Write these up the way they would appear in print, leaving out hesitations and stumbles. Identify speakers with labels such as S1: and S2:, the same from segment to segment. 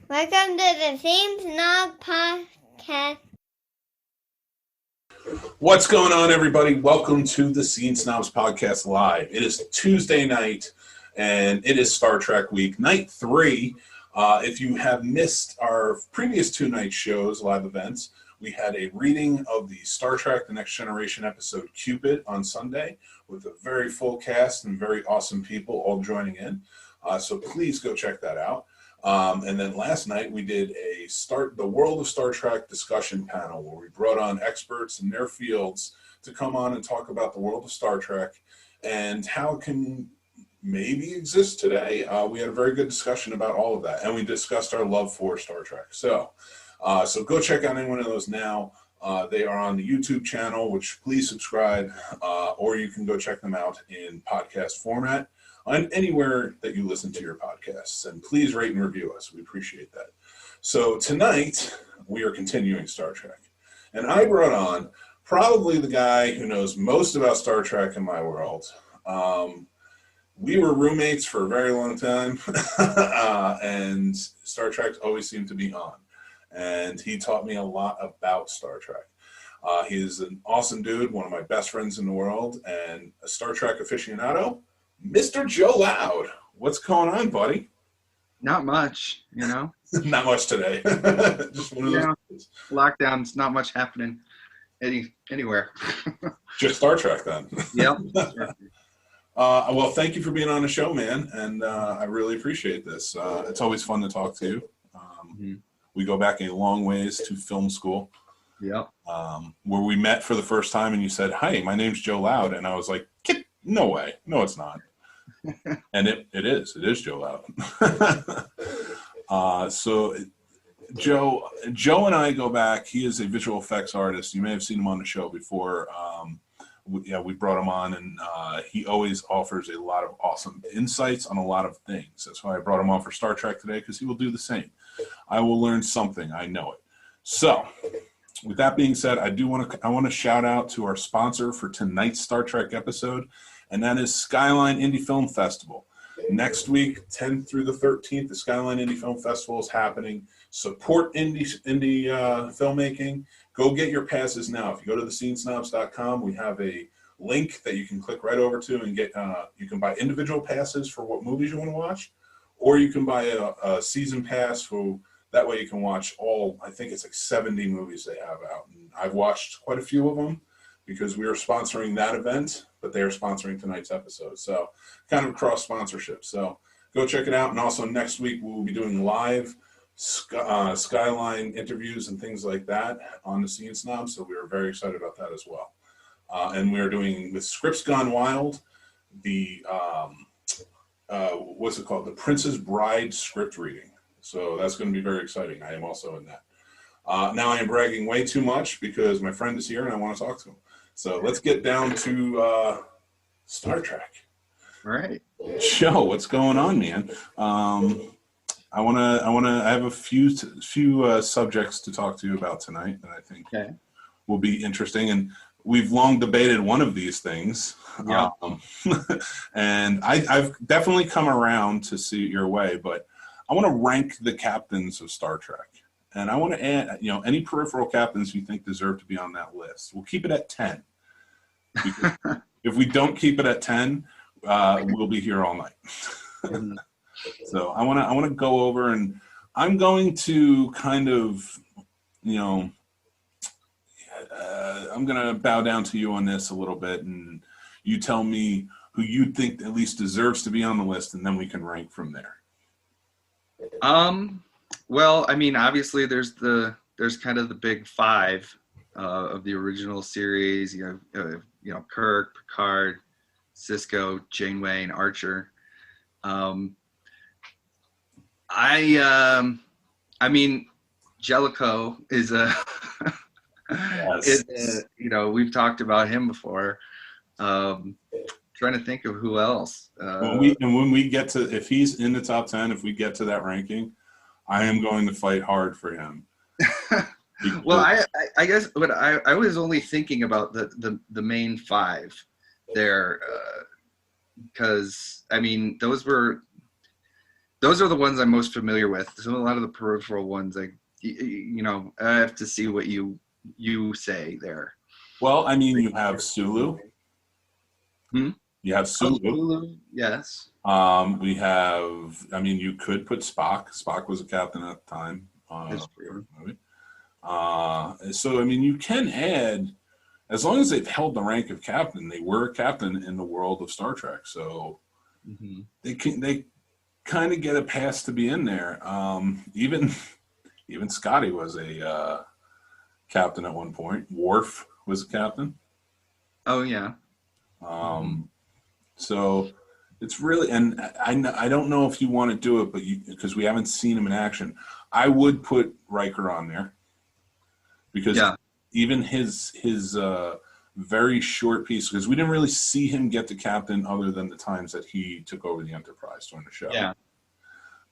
S1: Welcome to the Scene Snobs Podcast.
S2: What's going on, everybody? Welcome to the Scene Snobs Podcast Live. It is Tuesday night, and it is Star Trek week, night 3. If you have missed our previous 2 night shows, live events, we had a reading of the Star Trek The Next Generation episode Cupid on Sunday with a very full cast and very awesome people all joining in. So please go check that out. And then last night we did the World of Star Trek discussion panel where we brought on experts in their fields to come on and talk about the world of Star Trek and how it can maybe exist today. We had a very good discussion about all of that, and we discussed our love for Star Trek. So go check out any one of those now. They are on the YouTube channel, which please subscribe, or you can go check them out in podcast format on anywhere that you listen to your podcasts. And please rate and review us. We appreciate that. So tonight, we are continuing Star Trek. And I brought on probably the guy who knows most about Star Trek in my world. We were roommates for a very long time, and Star Trek always seemed to be on. And he taught me a lot about Star Trek. He is an awesome dude, one of my best friends in the world, and a Star Trek aficionado, Mr. Joe Loud. What's going on, buddy?
S3: Not much,
S2: Not much today. Just one of those days.
S3: Lockdowns, not much happening anywhere.
S2: Just Star Trek then.
S3: Yep.
S2: Well, thank you for being on the show, man, and I really appreciate this. It's always fun to talk to you. We go back a long ways to film school.
S3: Yep.
S2: Where we met for the first time, and you said, "Hi, my name's Joe Loud," and I was like, "No way, no, it's not." And it is Joe Loud. So Joe and I go back. He is a visual effects artist. You may have seen him on the show before. We brought him on, and he always offers a lot of awesome insights on a lot of things. That's why I brought him on for Star Trek today, because he will do the same. I will learn something. I know it. So with that being said, I want to shout out to our sponsor for tonight's Star Trek episode, and that is Skyline Indie Film Festival. Next week, 10th through the 13th, the Skyline Indie Film Festival is happening. Support indie filmmaking. Go get your passes now. If you go to thescenesnobs.com, we have a link that you can click right over to and get. You can buy individual passes for what movies you want to watch, or you can buy a season pass for. That way you can watch all, I think it's like 70 movies they have out. And I've watched quite a few of them because we are sponsoring that event, but they are sponsoring tonight's episode. So kind of cross sponsorship. So go check it out. And also next week we will be doing live Skyline interviews and things like that on the Scene Snobs. So we are very excited about that as well. And we are doing with Scripts Gone Wild, the, what's it called? The Princess Bride script reading. So that's going to be very exciting. I am also in that. Now I am bragging way too much because my friend is here and I want to talk to him. So let's get down to Star Trek.
S3: All right.
S2: Joe, what's going on, man? I have a few subjects to talk to you about tonight that I think will be interesting. And we've long debated one of these things.
S3: Yeah.
S2: And I've definitely come around to see it your way, but I want to rank the captains of Star Trek. And I want to add, any peripheral captains you think deserve to be on that list. We'll keep it at 10. If we don't keep it at 10, we'll be here all night. So I want to go over, and I'm going to kind of, I'm going to bow down to you on this a little bit, and you tell me who you think at least deserves to be on the list, and then we can rank from there.
S3: Well, I mean, obviously there's kind of the big 5 of the original series. You have Kirk, Picard, Sisko, Janeway, and Archer. I mean, Jellicoe is we've talked about him before. Trying to think of who else.
S2: When we get to, if he's in the top 10, if we get to that ranking, I am going to fight hard for him.
S3: Well, I guess, but I was only thinking about the main 5 there, because I mean those were those are the ones I'm most familiar with. So a lot of the peripheral ones, I have to see what you say there.
S2: Well, I mean, you have Sulu. You have Sulu.
S3: Sulu, yes.
S2: We have. I mean, you could put Spock. Spock was a captain at the time.
S3: That's true.
S2: So I mean, you can add, as long as they've held the rank of captain. They were a captain in the world of Star Trek, so they kind of get a pass to be in there. Even Scotty was a captain at one point. Worf was a captain.
S3: Oh yeah.
S2: So it's really, and I don't know if you want to do it, but because we haven't seen him in action, I would put Riker on there because even his very short piece, because we didn't really see him get the captain other than the times that he took over the Enterprise during the show.
S3: Yeah.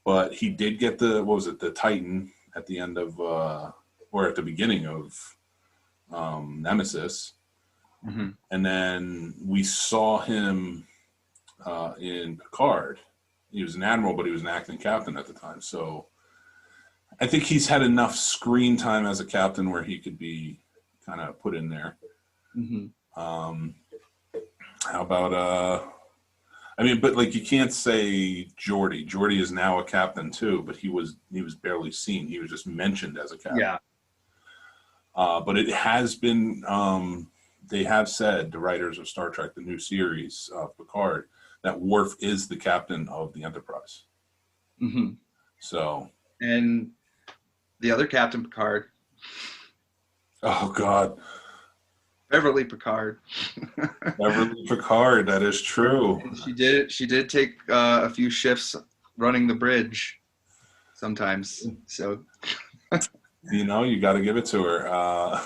S2: But he did get the Titan at the end of, or at the beginning of Nemesis. And then we saw him in Picard. He was an admiral, but he was an acting captain at the time. So I think he's had enough screen time as a captain where he could be kind of put in there. How about I mean, but like you can't say Geordi. Geordi is now a captain too, but he was barely seen. He was just mentioned as a captain.
S3: Yeah.
S2: But it has been they have said, the writers of Star Trek, the new series of Picard, that Worf is the captain of the Enterprise. So.
S3: And the other Captain Picard.
S2: Oh God.
S3: Beverly Picard.
S2: Beverly Picard, that is true.
S3: And she did take a few shifts running the bridge sometimes. So
S2: you got to give it to her.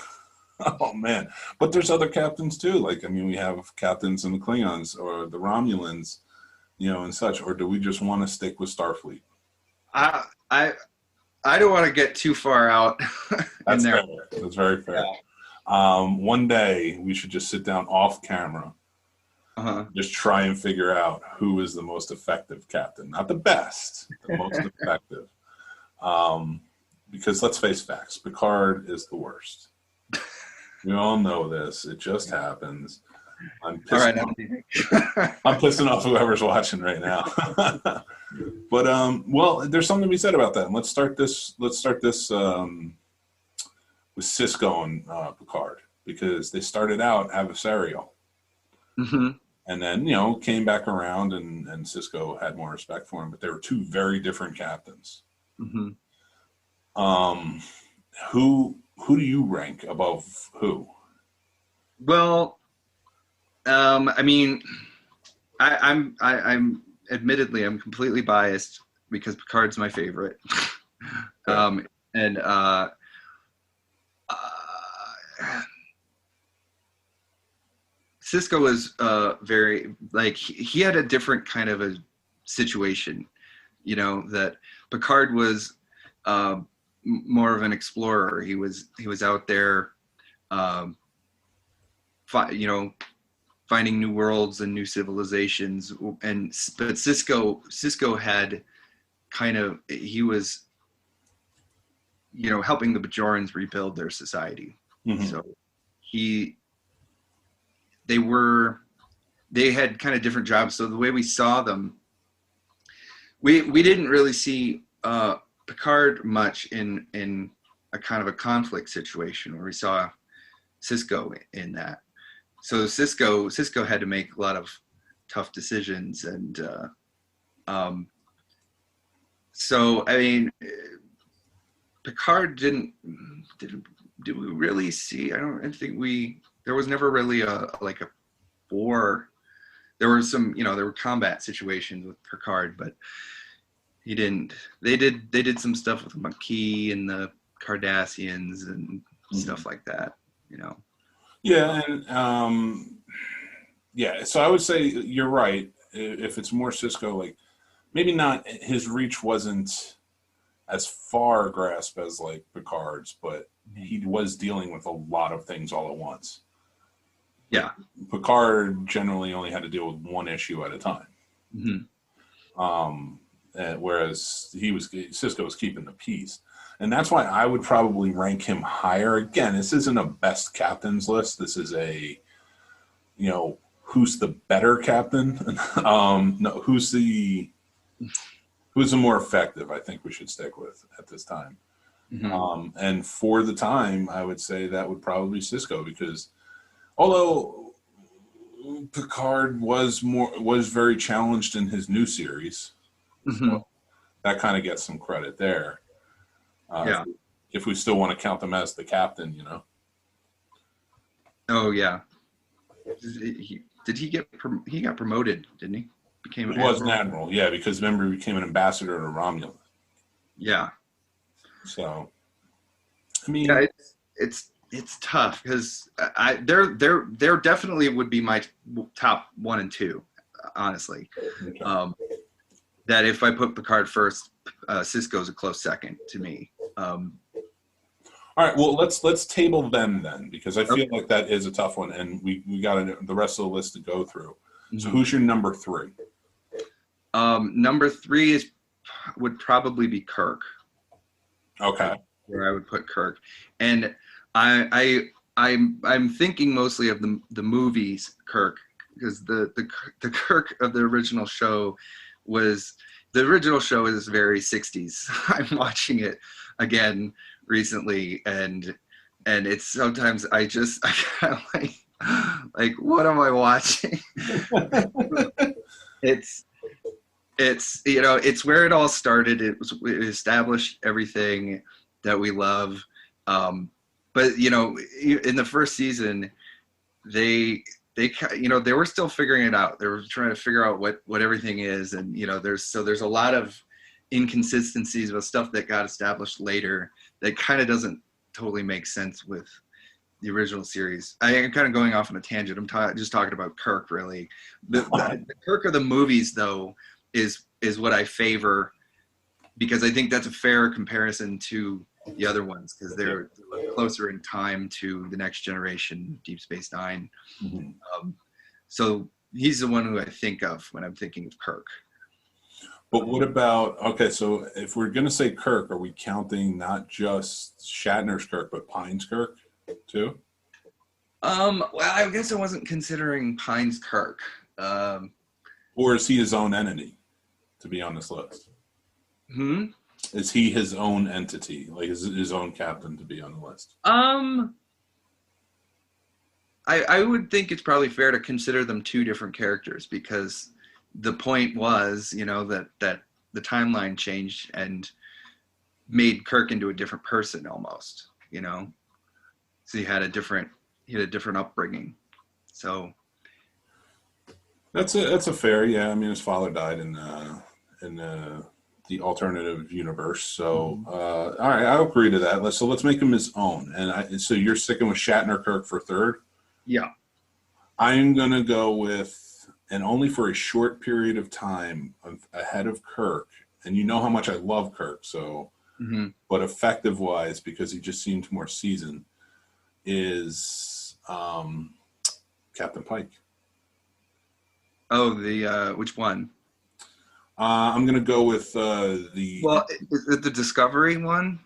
S2: Oh man. But there's other captains too. Like, I mean, we have captains in the Klingons or the Romulans, and such. Or do we just want to stick with Starfleet?
S3: I don't want to get too far out in there.
S2: Fair. That's very fair.
S3: Yeah.
S2: One day we should just sit down off camera, just try and figure out who is the most effective captain. Not the best, the most effective. Because let's face facts, Picard is the worst. We all know this. It just happens. I'm pissing off whoever's watching right now. But well, there's something to be said about that. And let's start this with Sisko and Picard, because they started out adversarial. And then, came back around and Sisko had more respect for him, but they were two very different captains. Who do you rank above who?
S3: Well, I mean, I'm admittedly I'm completely biased because Picard's my favorite. Sisko was very, like, he had a different kind of a situation, that Picard was more of an explorer. He was out there, finding new worlds and new civilizations. But Sisko had he was, helping the Bajorans rebuild their society. So they had kind of different jobs. So the way we saw them, we didn't really see Picard much in a kind of a conflict situation where we saw Sisko in that. So Sisko had to make a lot of tough decisions, and so I mean, Picard did we really see? I don't think there was never really a war. There were some, there were combat situations with Picard, but he didn't. They did some stuff with the Maquis and the Cardassians and stuff like that,
S2: Yeah, and so I would say you're right. If it's more Sisko, like, maybe not, his reach wasn't as far grasp as like Picard's, but he was dealing with a lot of things all at once.
S3: Yeah.
S2: Picard generally only had to deal with one issue at a time. whereas Cisco was keeping the peace. And that's why I would probably rank him higher. Again, this isn't a best captains list. This is a, who's the better captain? No, who's the more effective, I think we should stick with at this time. Mm-hmm. And for the time, I would say that would probably be Cisco, because although Picard was very challenged in his new series,
S3: mm-hmm.
S2: so that kind of gets some credit there. If we still want to count them as the captain,
S3: Oh yeah. He got promoted, didn't he? He
S2: was an admiral, yeah, because remember he became an ambassador to Romulan.
S3: Yeah.
S2: So, I mean,
S3: yeah, it's tough because they're definitely would be my top 1 and 2, honestly. Okay. That if I put Picard first, Cisco's a close second to me.
S2: All right, well, let's table them then, because I feel like that is a tough one, and we got the rest of the list to go through. Mm-hmm. So who's your number 3?
S3: Number 3 would probably be Kirk.
S2: Okay.
S3: Where I would put Kirk, and I'm thinking mostly of the movies Kirk, because the Kirk of the original show is very 60s. I'm watching it again recently, and it's sometimes I kind of like what am I watching? It's it's where it all started. It established everything that we love, but in the first season they were still figuring it out. They were trying to figure out what everything is, and there's a lot of inconsistencies with stuff that got established later that kind of doesn't totally make sense with the original series. I am kind of going off on a tangent. I'm just talking about Kirk, really. The Kirk of the movies, though, is what I favor, because I think that's a fair comparison to the other ones, because they're closer in time to The Next Generation, Deep Space Nine. Mm-hmm. So he's the one who I think of when I'm thinking of Kirk.
S2: But what about, okay, so if we're going to say Kirk, are we counting not just Shatner's Kirk, but Pine's Kirk too?
S3: Well, I guess I wasn't considering Pine's Kirk.
S2: Or is he his own entity to be on this list? Is he his own entity, like his own captain to be on the list?
S3: I would think it's probably fair to consider them two different characters, because the point was, that the timeline changed and made Kirk into a different person almost, So he had a different upbringing. So
S2: that's a fair, yeah. I mean, his father died in the alternative universe. So, all right, I'll agree to that. Let's make him his own. And so you're sticking with Shatner Kirk for third?
S3: Yeah.
S2: I'm going to go with, and only for a short period of time, ahead of Kirk. And you know how much I love Kirk, so, but effective wise, because he just seemed more seasoned, is Captain Pike.
S3: Oh, which one?
S2: I'm going to go with the...
S3: Well, is it the Discovery one?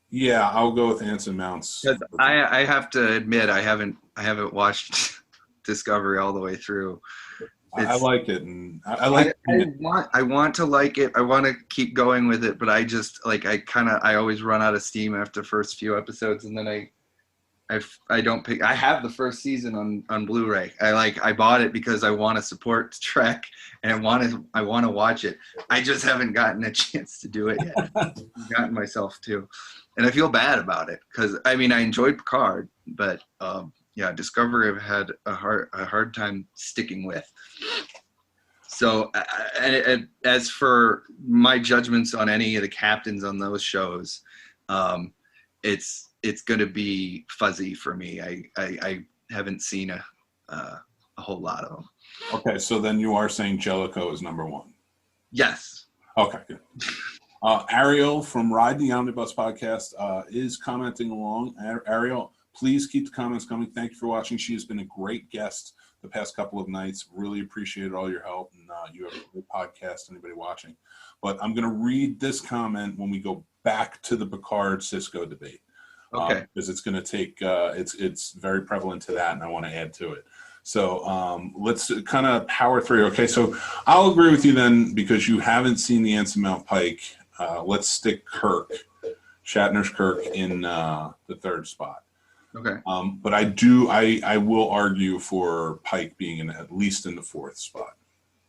S2: Yeah, I'll go with Anson Mount's.
S3: I have to admit, I haven't watched Discovery all the way through.
S2: I like it, and I like.
S3: I want to like it. I want to keep going with it, but I just I always run out of steam after the first few episodes, and then I don't pick. I have the first season on Blu-ray. I bought it because I want to support Trek, and I want to watch it. I just haven't gotten a chance to do it yet. I've gotten myself to, and I feel bad about it, because I enjoyed Picard, but yeah, Discovery I've had a hard time sticking with. So, and as for my judgments on any of the captains on those shows, it's going to be fuzzy for me. I haven't seen a whole lot of them.
S2: Okay, so then you are saying Jellicoe is number one?
S3: Yes.
S2: Okay, good. Ariel from Ride the Omnibus Podcast is commenting along. Ariel, Please keep the comments coming. Thank you for watching. She has been a great guest the past couple of nights. Really appreciated all your help. And you have a great podcast, anybody watching. But I'm going to read this comment when we go back to the Picard-Cisco debate.
S3: Okay.
S2: Because it's going to take, it's very prevalent to that, and I want to add to it. So let's kind of power through. Okay, so I'll agree with you then, because you haven't seen the Ensign Mount Pike. Let's stick Kirk, Shatner's Kirk, in the third spot.
S3: Okay.
S2: But I will argue for Pike being at least in the fourth spot.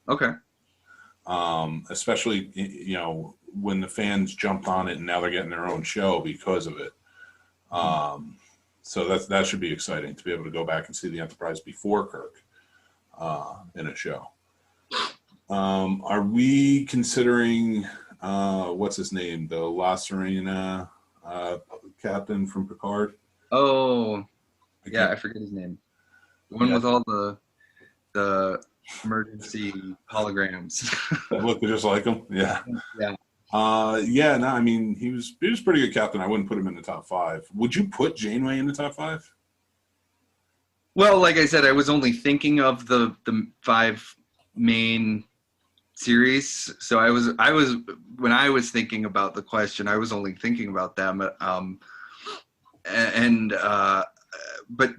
S3: Okay.
S2: Especially, when the fans jumped on it and now they're getting their own show because of it. So that should be exciting to be able to go back and see the Enterprise before Kirk in a show. Are we considering what's his name, the La Serena captain from Picard?
S3: Oh, yeah, I forget his name. The one with all the emergency holograms.
S2: That looked just like him. Yeah.
S3: Yeah.
S2: No, I mean, he was pretty good captain. I wouldn't put him in the top 5. Would you put Janeway in the top 5?
S3: Well, like I said, I was only thinking of the 5 main series. So I was when I was thinking about the question, I was only thinking about them. But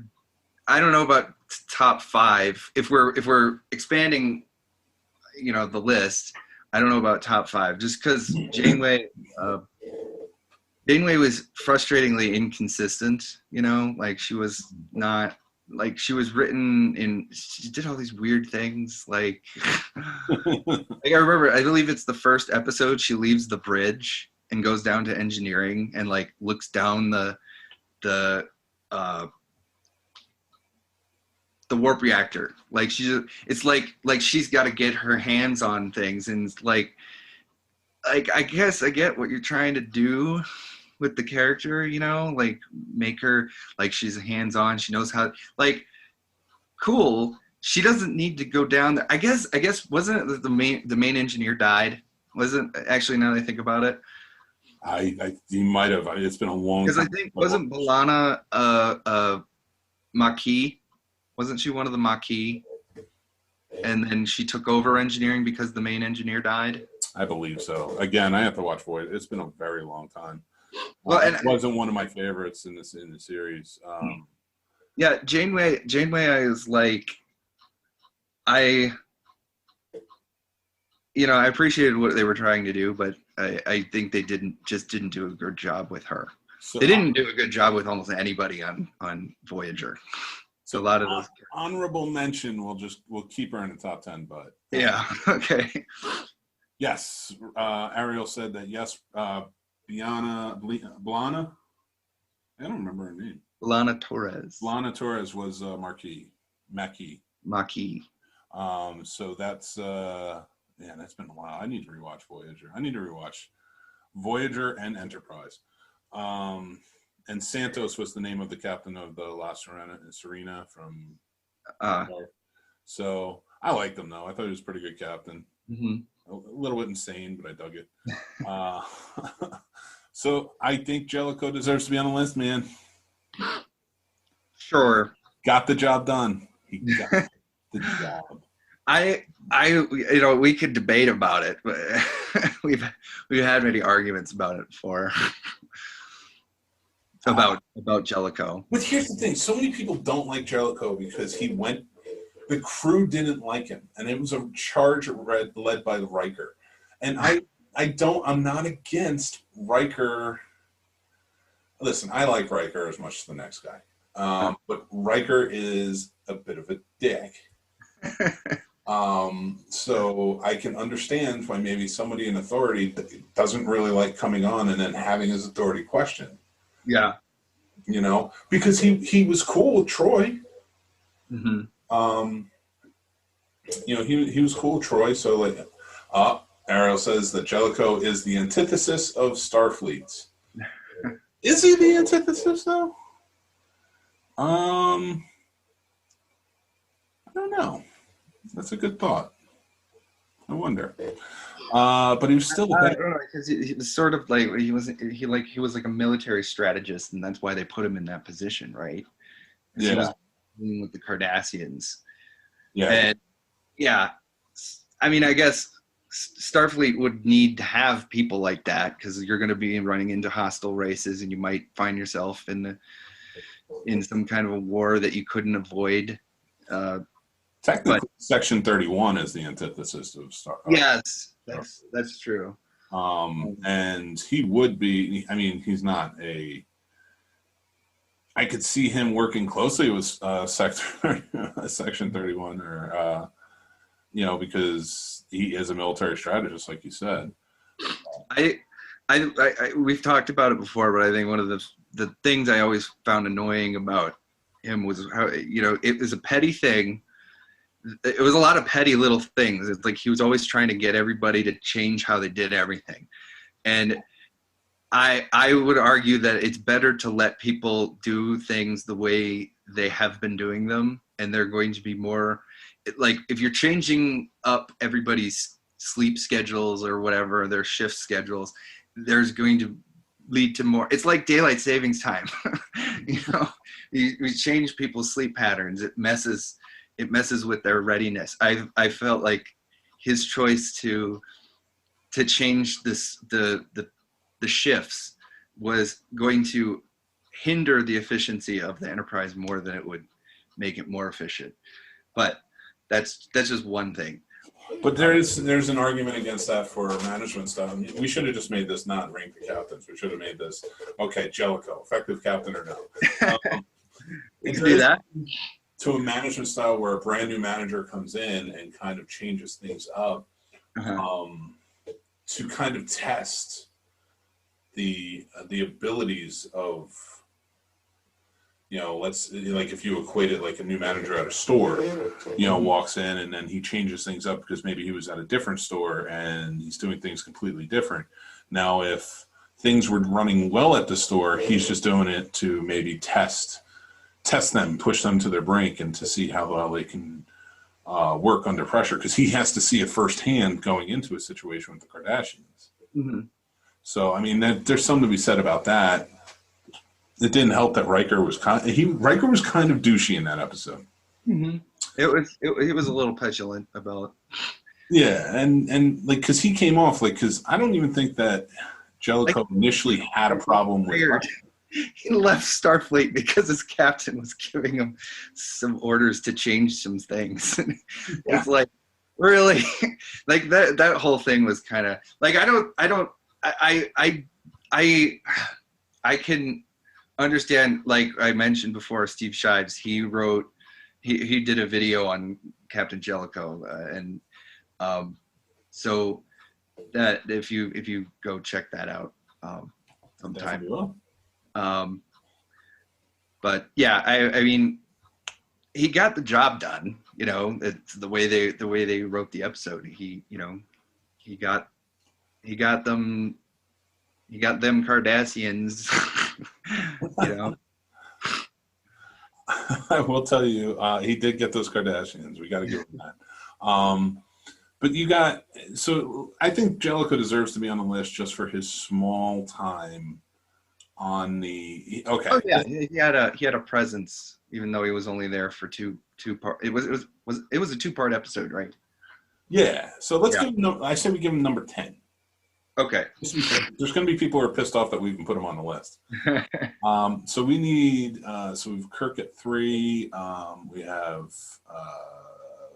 S3: I don't know about top 5. If we're expanding, the list, I don't know about top 5, just because Janeway was frustratingly inconsistent. Like she was not, like she was written in, she did all these weird things. Like, like I believe it's the first episode. She leaves the bridge and goes down to engineering and like looks down the warp reactor. Like it's like she's got to get her hands on things, and like I guess I get what you're trying to do with the character, like make her like she's hands on. She knows how, like, cool. She doesn't need to go down there. I guess wasn't it that the main engineer died? Wasn't actually, now that I think about it.
S2: You might have. It's been a long time.
S3: Because I think wasn't B'Elanna Maquis? Wasn't she one of the Maquis? And then she took over engineering because the main engineer died?
S2: I believe so. Again, I have to watch Voyager. It's been a very long time.
S3: Well, and
S2: it wasn't one of my favorites in the series.
S3: Yeah, Janeway is like, I appreciated what they were trying to do, but I think they didn't do a good job with her. So, they didn't do a good job with almost anybody on Voyager. So a lot of those
S2: honorable mention. We'll keep her in the top 10, but
S3: yeah, okay.
S2: Yes, Ariel said that. Yes, B'Elanna. I don't remember her name.
S3: B'Elanna Torres.
S2: B'Elanna Torres was Maquis. So that's that's been a while. I need to rewatch Voyager. I need to rewatch Voyager and Enterprise. And Santos was the name of the captain of the La Serena from. So I liked him though. I thought he was a pretty good captain.
S3: Mm-hmm.
S2: A little bit insane, but I dug it. So I think Jellicoe deserves to be on the list, man.
S3: Sure.
S2: Got the job done. He got the job.
S3: We could debate about it, but we've had many arguments about it before. about Jellicoe.
S2: But here's the thing: so many people don't like Jellicoe because the crew didn't like him, and it was a charge led by Riker. And I'm not against Riker. Listen, I like Riker as much as the next guy, but Riker is a bit of a dick. So I can understand why maybe somebody in authority doesn't really like coming on and then having his authority questioned.
S3: Yeah.
S2: Because he was cool with Troy.
S3: Mm-hmm.
S2: He was cool with Troy. So like, Ariel says that Jellicoe is the antithesis of Starfleet. Is he the antithesis though? I don't know. That's a good thought. I wonder. But he was still.
S3: I don't know, because he was sort of like he was like a military strategist, and that's why they put him in that position, right? He was dealing with the Cardassians.
S2: Yeah.
S3: And yeah, I mean, I guess Starfleet would need to have people like that, because you're going to be running into hostile races, and you might find yourself in some kind of a war that you couldn't avoid.
S2: Technically, Section 31 is the antithesis of Star.
S3: Yes, that's true.
S2: And he would be. I mean, he's not a. I could see him working closely with Section 31, or because he is a military strategist, like you said.
S3: We've talked about it before, but I think one of the things I always found annoying about him was how, it was a petty thing. It was a lot of petty little things. It's like he was always trying to get everybody to change how they did everything. And I would argue that it's better to let people do things the way they have been doing them, and they're going to be more, like, if you're changing up everybody's sleep schedules or whatever, their shift schedules, there's going to lead to more. It's like daylight savings time. We change people's sleep patterns. It messes with their readiness. I felt like his choice to change the shifts was going to hinder the efficiency of the Enterprise more than it would make it more efficient. But that's just one thing.
S2: But there's an argument against that for management stuff. I mean, we should have just made this not rank the captains. We should have made this, okay, Jellicoe, effective captain or no.
S3: We can do that.
S2: To a management style where a brand new manager comes in and kind of changes things up, to kind of test the abilities of, let's, like, if you equate it like a new manager at a store, walks in and then he changes things up because maybe he was at a different store and he's doing things completely different. Now, if things were running well at the store, he's just doing it to maybe test them, push them to their brink, and to see how well they can work under pressure, because he has to see it firsthand going into a situation with the Kardashians. Mm-hmm. So, I mean, there's something to be said about that. It didn't help that Riker was kind of douchey in that episode.
S3: Mm-hmm. It was a little petulant about.
S2: Yeah, and like, because he came off like, because I don't even think that Jellicoe initially had a problem with.
S3: Weird. He left Starfleet because his captain was giving him some orders to change some things. It's like, really, like that whole thing was kind of like, I can understand, like I mentioned before, Steve Shives, he did a video on Captain Jellicoe, and so that if you go check that out sometime. But yeah, I mean, he got the job done. It's the way they wrote the episode. He got them Cardassians.
S2: I will tell you, he did get those Kardashians. We got to give him that. But so I think Jellicoe deserves to be on the list just for his small time on the. Okay.
S3: Oh yeah, he had a presence, even though he was only there for two part. It was a 2-part episode, right?
S2: Yeah. So let's give him. I say we give him number 10.
S3: Okay.
S2: There's going to be people who are pissed off that we can put him on the list. So we need. So we've Kirk at 3. We have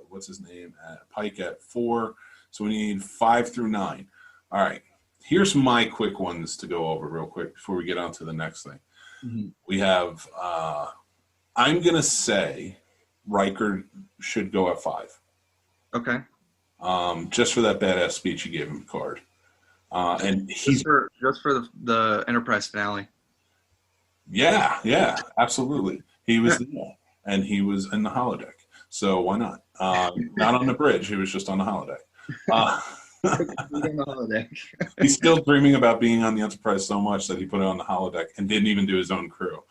S2: what's his name at Pike at 4. So we need 5 through 9. All right. Here's my quick ones to go over real quick before we get on to the next thing. Mm-hmm. We have. I'm going to say Riker should go at 5.
S3: Okay.
S2: Just for that badass speech he gave him, Picard. And he's
S3: just for the Enterprise finale.
S2: Yeah, absolutely. He was there, and he was in the holodeck. So why not? Not on the bridge. He was just on the holodeck. He's still dreaming about being on the Enterprise so much that he put it on the holodeck and didn't even do his own crew.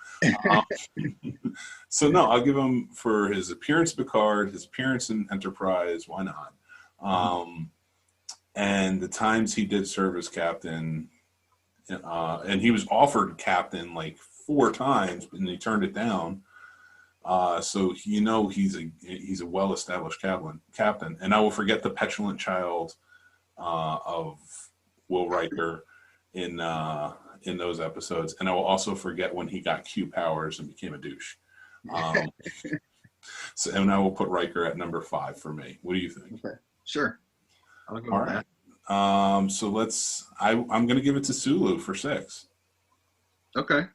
S2: So no, I'll give him for his appearance in Picard, his appearance in Enterprise. Why not? And the times he did serve as captain, and he was offered captain like 4 times, and he turned it down. So he's a well-established captain. And I will forget the petulant child of Will Riker in those episodes, and I will also forget when he got Q powers and became a douche. And I will put Riker at number 5 for me. What do you think?
S3: Okay. Sure. I'll go
S2: All
S3: with
S2: right.
S3: that.
S2: So I'm going to give it to Sulu for 6.
S3: Okay.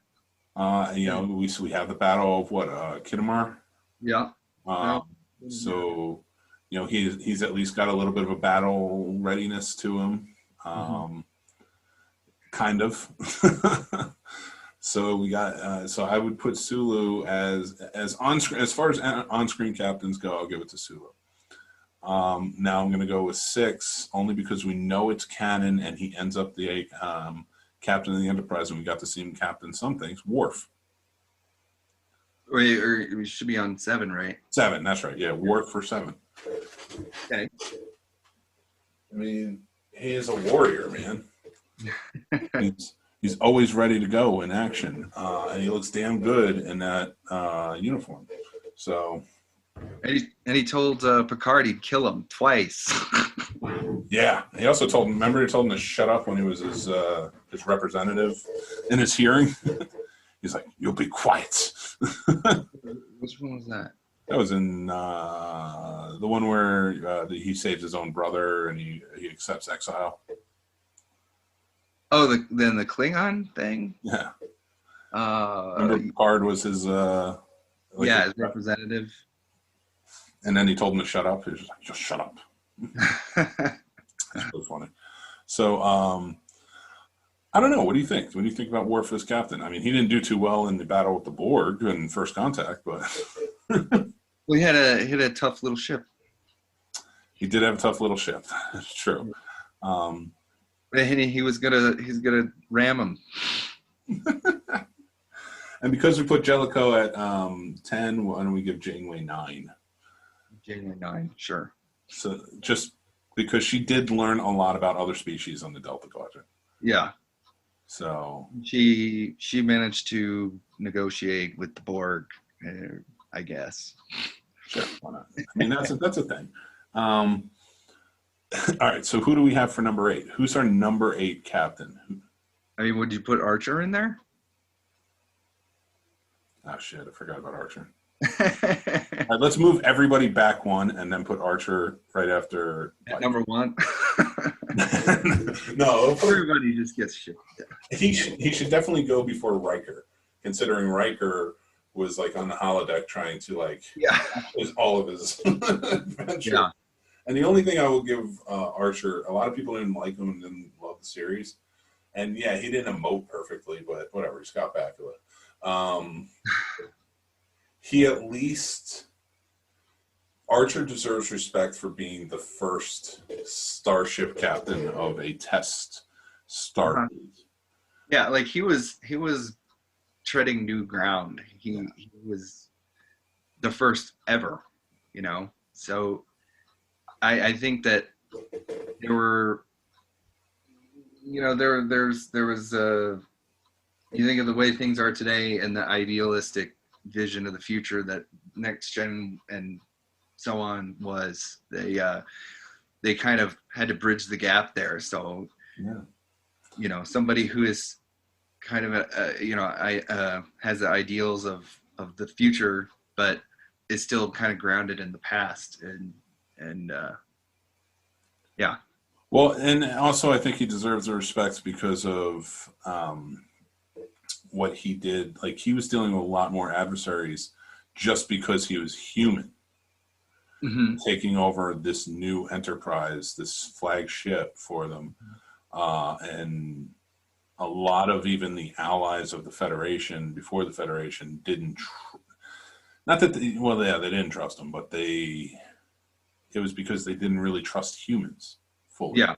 S2: We have the battle of Kittimar.
S3: Yeah.
S2: So, he's at least got a little bit of a battle readiness to him. Kind of. So we got. So I would put Sulu as on screen. As far as on-screen captains go, I'll give it to Sulu. Now I'm going to go with 6, only because we know it's canon, and he ends up the captain of the Enterprise, and we got to see him captain some things. Worf.
S3: Wait, or we should be on 7, right?
S2: 7. That's right. Yeah, Worf for 7.
S3: Okay.
S2: I mean, he is a warrior, man. He's always ready to go in action, and he looks damn good in that uniform. So,
S3: and he told Picard he'd kill him twice.
S2: Yeah, he also told him to shut up when he was his representative in his hearing. He's like, "You'll be quiet."
S3: Which one was that?
S2: That was in the one where he saves his own brother and he accepts exile.
S3: Oh, then the Klingon thing?
S2: Yeah. Remember Picard was his
S3: his representative.
S2: And then he told him to shut up. He was like, "Just shut up." That's so funny. So I don't know. What do you think? What do you think about Worf as captain? I mean, he didn't do too well in the battle with the Borg in First Contact, but
S3: well, he had a tough little ship.
S2: He did have a tough little ship. It's true.
S3: And he's gonna ram him.
S2: And because we put Jellicoe at 10, why don't we give Janeway 9?
S3: Janeway 9, sure.
S2: So just because she did learn a lot about other species on the Delta Quadrant.
S3: Yeah.
S2: So
S3: she managed to negotiate with the Borg, I guess.
S2: Sure, why not? I mean, that's a thing. All right, so who do we have for number 8? Who's our number 8 captain?
S3: I mean, would you put Archer in there?
S2: Oh shit, I forgot about Archer. All right, let's move everybody back 1 and then put Archer right after
S3: At number 1.
S2: No,
S3: everybody just gets shit.
S2: He should definitely go before Riker, considering Riker was like on the holodeck trying to all of his adventure.
S3: Yeah.
S2: And the only thing I will give Archer, a lot of people didn't like him and didn't love the series. And yeah, he didn't emote perfectly, but whatever, Scott Bakula. He at least, Archer deserves respect for being the first starship captain of a test starfleet.
S3: Yeah, like he was treading new ground. He was the first ever, So I think that there were, there was you think of the way things are today and the idealistic vision of the future that Next Gen and so on was, they kind of had to bridge the gap there. So, somebody who is kind of has the ideals of the future, but is still kind of grounded in the past and yeah.
S2: Well, and also I think he deserves the respect because of what he did. Like, he was dealing with a lot more adversaries just because he was human. Mm-hmm. Taking over this new Enterprise, this flagship for them. And a lot of even the allies of the Federation before the Federation didn't, they didn't trust him, but it was because they didn't really trust humans fully.
S3: Yeah.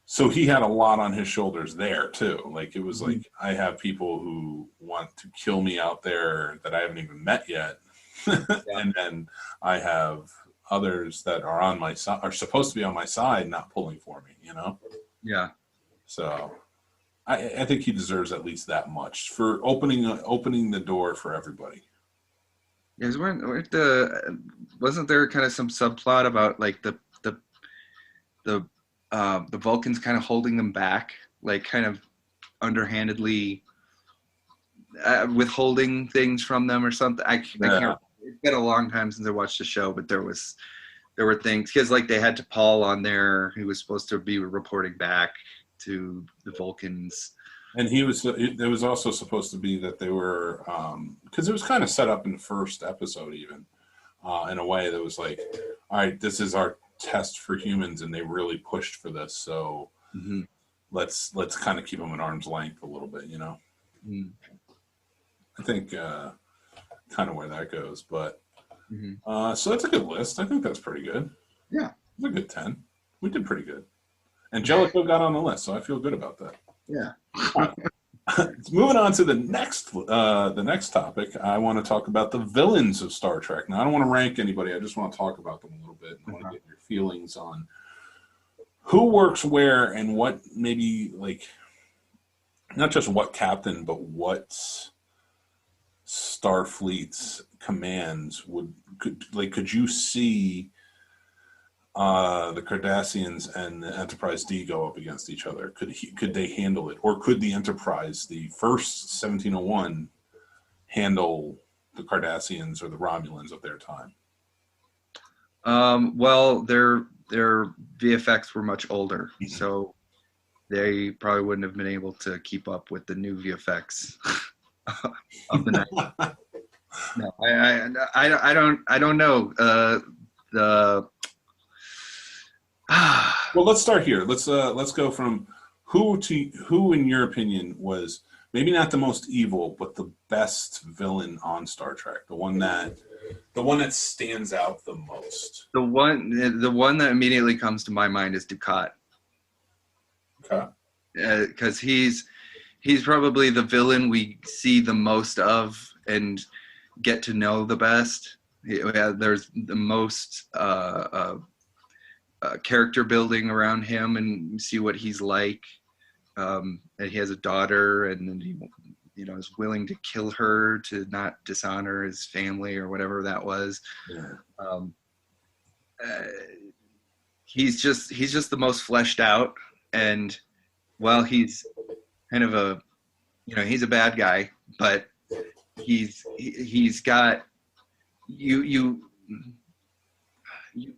S2: So he had a lot on his shoulders there too. Like, it was like, I have people who want to kill me out there that I haven't even met yet. Yeah. And then I have others that are on my side, are supposed to be on my side, not pulling for me, you know?
S3: Yeah.
S2: So I think he deserves at least that much for opening the door for everybody.
S3: Yeah, wasn't there kind of some subplot about like the Vulcans kind of holding them back, like kind of underhandedly withholding things from them or something? I can't. It's been a long time since I watched the show, but there were things because like they had T'Pol on there who was supposed to be reporting back to the Vulcans.
S2: And it was also supposed to be that they were, because it was kind of set up in the first episode even, in a way that was like, all right, this is our test for humans, and they really pushed for this, so let's kind of keep them at arm's length a little bit, you know? I think kind of where that goes, but so that's a good list. I think that's pretty good.
S3: Yeah.
S2: It's a good 10. We did pretty good. Angelico got on the list, so I feel good about that.
S3: Yeah.
S2: Moving on to the next topic, I want to talk about the villains of Star Trek. Now, I don't want to rank anybody. I just want to talk about them a little bit. I want to get your feelings on who works where and what, maybe like not just what captain, but what Starfleet's commands could you see the Cardassians and the Enterprise D go up against each other? Could they handle it, or could the Enterprise, the first 1701, handle the Cardassians or the Romulans of their time?
S3: Well, their VFX were much older, so they probably wouldn't have been able to keep up with the new VFX of the night. No, I don't know.
S2: Well, let's start here. Let's go from who in your opinion was maybe not the most evil, but the best villain on Star Trek, the one that stands out the most.
S3: The one that immediately comes to my mind is Dukat.
S2: Okay.
S3: Because he's probably the villain we see the most of and get to know the best. There's the most character building around him, and see what he's like. And he has a daughter, and he, is willing to kill her to not dishonor his family or whatever that was. Yeah. He's just the most fleshed out, and while he's kind of he's a bad guy, but he's got you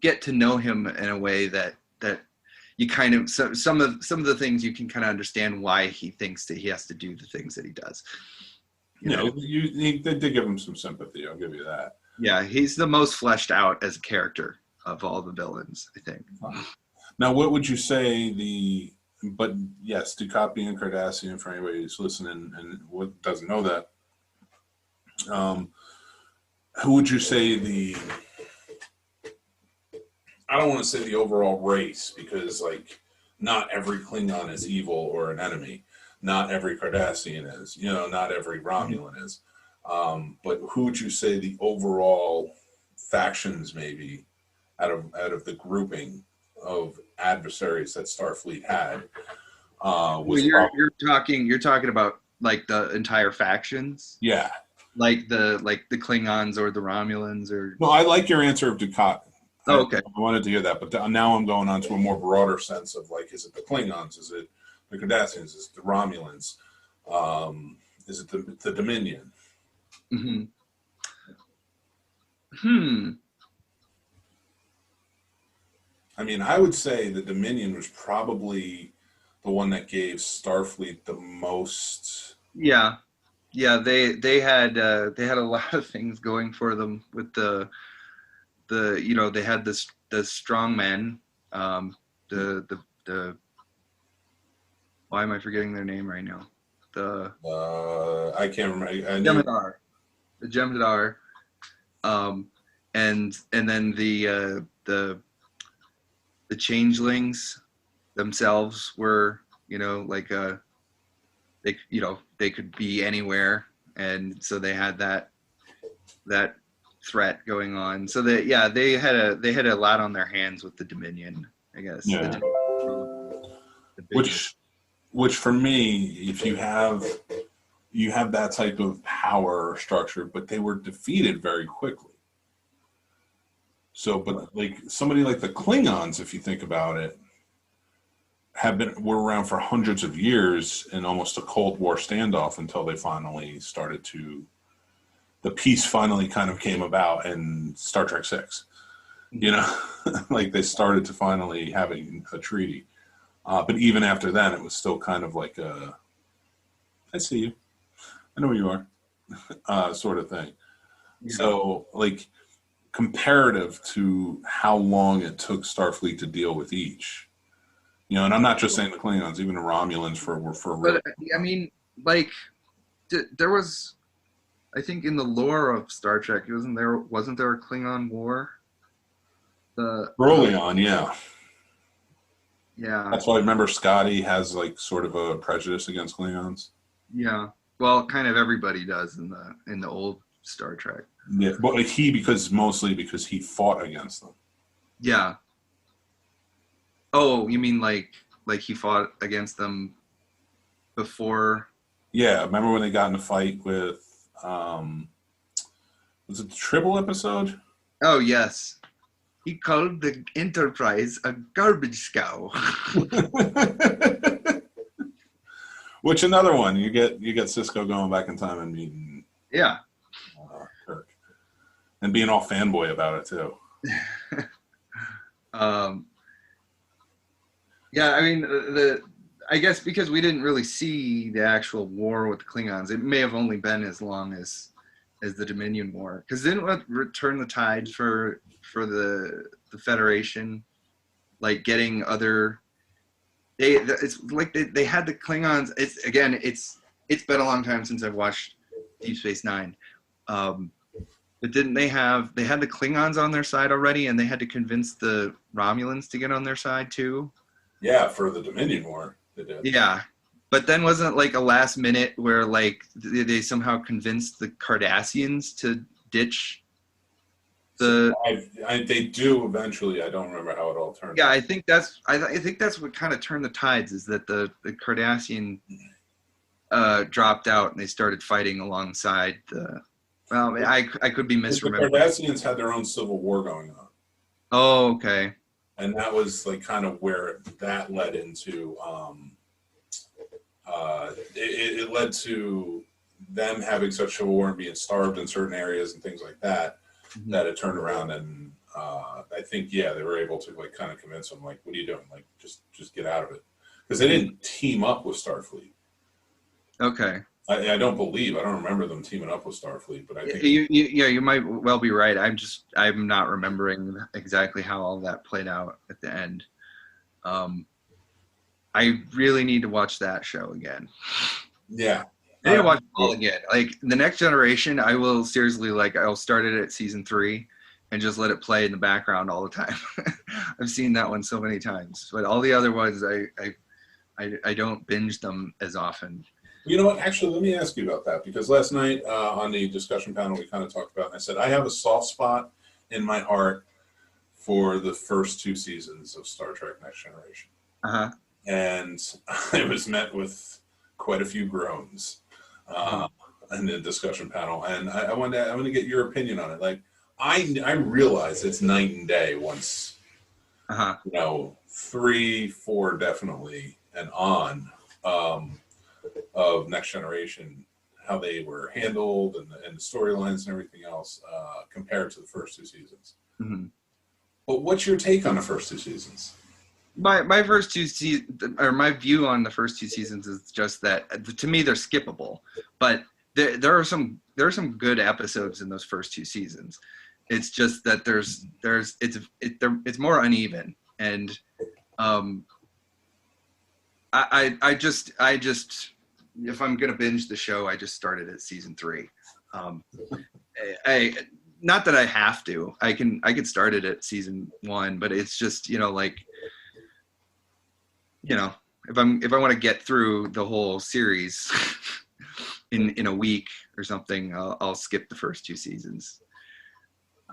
S3: get to know him in a way that you kind of some of the things you can kind of understand why he thinks that he has to do the things that he does.
S2: They did give him some sympathy. I'll give you that.
S3: Yeah, he's the most fleshed out as a character of all the villains, I think.
S2: Now, what would you say but yes, Dukat being Cardassian, for anybody who's listening and doesn't know that, who would you say I don't want to say the overall race, because like not every Klingon is evil or an enemy. Not every Cardassian is, not every Romulan is. But who would you say the overall factions maybe out of the grouping of adversaries that Starfleet had?
S3: You're talking about like the entire factions?
S2: Yeah.
S3: Like the Klingons or the Romulans or...
S2: No, I like your answer of Dukat.
S3: Oh, okay.
S2: I wanted to hear that, but now I'm going on to a more broader sense of like, is it the Klingons? Is it the Cardassians? Is it the Romulans? Is it the Dominion? I mean, I would say the Dominion was probably the one that gave Starfleet the most.
S3: Yeah. They had a lot of things going for them with the they had the strong men, the why am I forgetting their name right now?
S2: I can't remember.
S3: The Jem'Hadar, and then the changelings themselves were they could be anywhere, and so they had that threat going on. So they had a lot on their hands with the Dominion, I guess.
S2: Yeah.
S3: The
S2: Which for me, if you have that type of power structure, but they were defeated very quickly. So, but like somebody like the Klingons, if you think about it, were around for hundreds of years in almost a Cold War standoff until they finally started to, the peace finally kind of came about in Star Trek VI. You know, like they started to finally having a treaty. But even after then, it was still kind of like I see you, I know where you are, sort of thing. Yeah. So, like, comparative to how long it took Starfleet to deal with each. You know, and I'm not just saying the Klingons, even the Romulans were for.
S3: But I mean, like, there was, I think, in the lore of Star Trek, wasn't there a Klingon war?
S2: Early on, yeah.
S3: Yeah.
S2: That's why I remember Scotty has like sort of a prejudice against Klingons.
S3: Yeah. Well, kind of everybody does in the old Star Trek.
S2: Yeah, but mostly because he fought against them.
S3: Yeah. Oh, you mean like he fought against them before?
S2: Yeah, remember when they got in a fight with was it the Tribble episode?
S3: Oh yes. He called the Enterprise a garbage scow.
S2: Which another one, you get Cisco going back in time and meeting Kirk. And being all fanboy about it too.
S3: Yeah, I mean, I guess because we didn't really see the actual war with the Klingons, it may have only been as long as the Dominion War. Because didn't it return the tide for the Federation, like getting other. It's like they had the Klingons. It's been a long time since I've watched Deep Space Nine. But didn't they had the Klingons on their side already, and they had to convince the Romulans to get on their side too?
S2: Yeah, for the Dominion War, they did.
S3: Yeah, but then wasn't it like a last minute where like they somehow convinced the Cardassians to ditch the?
S2: They do eventually. I don't remember how it all turned.
S3: Yeah,
S2: out.
S3: I think that's what kind of turned the tides, is that the Cardassian dropped out and they started fighting alongside the. Well, I could be misremembering.
S2: The Cardassians had their own civil war going on.
S3: Oh, okay.
S2: And that was like kind of where that led into. It led to them having such a war and being starved in certain areas and things like that. Mm-hmm. That it turned around and I think they were able to like kind of convince them, like, what are you doing? Like just get out of it, because they didn't team up with Starfleet.
S3: Okay.
S2: I don't remember them teaming up with Starfleet, but I think
S3: you might well be right. I'm not remembering exactly how all that played out at the end. I really need to watch that show again.
S2: Yeah.
S3: I need to watch it all again. Like The Next Generation, I will seriously, like, I'll start it at season 3 and just let it play in the background all the time. I've seen that one so many times, but all the other ones, I don't binge them as often.
S2: You know what? Actually, let me ask you about that, because last night on the discussion panel, we kind of talked about it, and I said, I have a soft spot in my heart for the first 2 seasons of Star Trek Next Generation.
S3: Uh-huh.
S2: And I was met with quite a few groans in the discussion panel. And I want to get your opinion on it. Like, I realize it's night and day once, 3, 4 definitely, and on. Of Next Generation, how they were handled and the storylines and everything else compared to the first 2 seasons. Mm-hmm. But what's your take on the first 2 seasons?
S3: My first 2 seasons, or my view on the first 2 seasons, is just that to me they're skippable. But there are some good episodes in those first 2 seasons. It's just that it's more uneven, and I just if I'm gonna binge the show, I just started at season 3. I not that I have to. I could start it at season 1, but it's just if I want to get through the whole series in a week or something, I'll skip the first 2 seasons.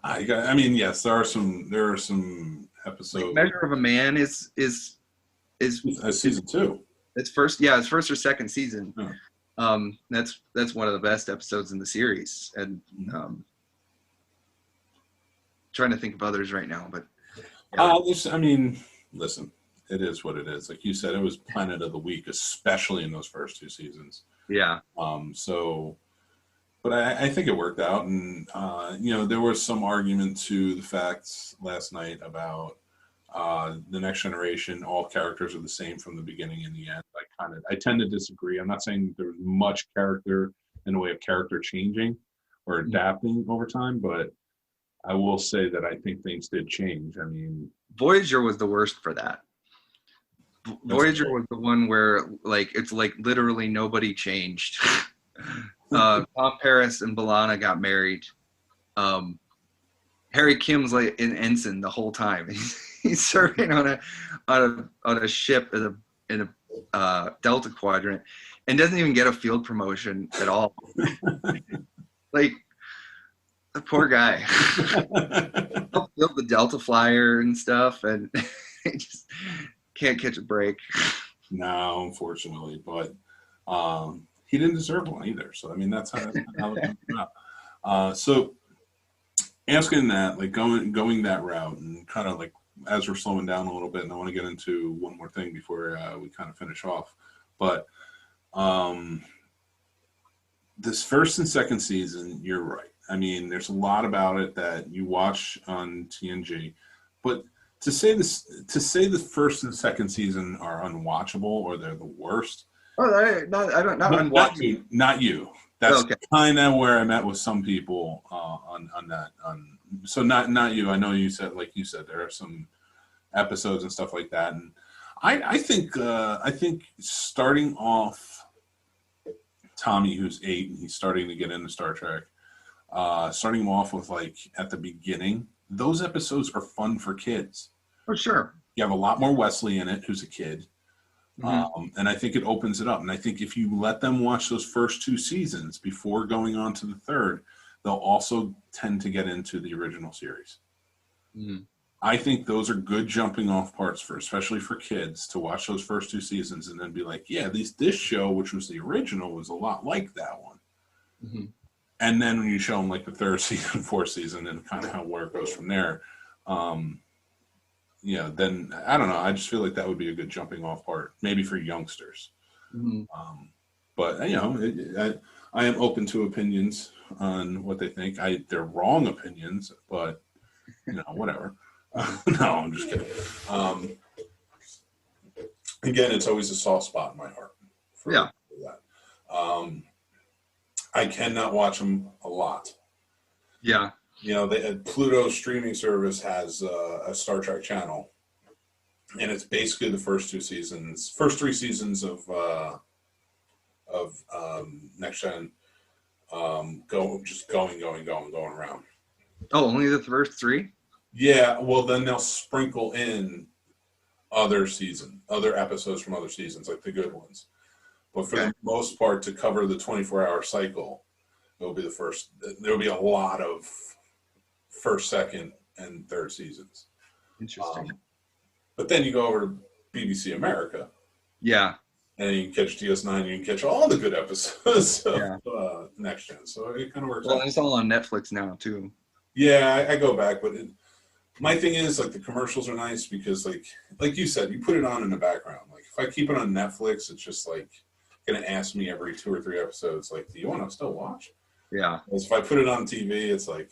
S2: I mean, yes, there are some episodes.
S3: Like Measure of a Man is
S2: season 2.
S3: It's first or second season.
S2: Yeah.
S3: That's one of the best episodes in the series, and trying to think of others right now, but
S2: I mean, listen, it is what it is. Like you said, it was Planet of the Week, especially in those first 2 seasons.
S3: Yeah.
S2: But I think it worked out, and there was some argument to the facts last night about the Next Generation. All characters are the same from the beginning and the end. I tend to disagree. I'm not saying there was much character in the way of character changing or adapting over time, but I will say that I think things did change. I mean,
S3: Voyager was the worst for that. Voyager was the one where it's literally nobody changed. Tom Paris and B'Elanna got married. Harry Kim's like an ensign the whole time. He's serving on a ship in a Delta Quadrant, and doesn't even get a field promotion at all. Like, the poor guy. He'll field the Delta Flyer and stuff, and he just can't catch a break.
S2: No, unfortunately, but he didn't deserve one either. So I mean, that's how it comes out. So asking that, like going that route, and kind of like as we're slowing down a little bit, and I want to get into one more thing before we kind of finish off, but this first and second season, you're right. I mean, there's a lot about it that you watch on TNG, but to say the first and second season are unwatchable or they're the worst.
S3: Oh, not
S2: you. That's kind of where I'm at with some people on that. So not you. I know you said, like you said, there are some episodes and stuff like that, and I think starting off, Tommy, who's 8, and he's starting to get into Star Trek. Starting him off with at the beginning, those episodes are fun for kids.
S3: For sure.
S2: You have a lot more Wesley in it, who's a kid.
S3: Mm-hmm.
S2: And I think it opens it up. And I think if you let them watch those first 2 seasons before going on to the third, they'll also tend to get into the original series.
S3: Mm.
S2: I think those are good jumping off parts especially for kids, to watch those first 2 seasons and then be like, yeah, this show, which was the original, was a lot like that one.
S3: Mm-hmm.
S2: And then when you show them the 3rd season, 4th season, and kind of where it goes from there, then I don't know. I just feel like that would be a good jumping off part, maybe for youngsters.
S3: Mm-hmm.
S2: But I am open to opinions on what they think. They're wrong opinions, but whatever. No, I'm just kidding. Again, it's always a soft spot in my heart for that. I cannot watch them a lot.
S3: Yeah.
S2: Pluto streaming service has a Star Trek channel, and it's basically the first 3 seasons of Next Gen, going around.
S3: Oh, only the first 3?
S2: Yeah, well, then they'll sprinkle in other episodes from other seasons, like the good ones. But for the most part, to cover the 24-hour cycle, there'll be a lot of first, second, and third seasons.
S3: Interesting.
S2: But then you go over to BBC America.
S3: Yeah.
S2: And you can catch DS9, you can catch all the good episodes of Next Gen. So it kind of works out.
S3: It's all on Netflix now, too.
S2: Yeah, I go back, but my thing is, the commercials are nice because, like you said, you put it on in the background. If I keep it on Netflix, it's just, going to ask me every 2 or 3 episodes, do you want to still watch?
S3: Yeah.
S2: Whereas if I put it on TV, it's all right,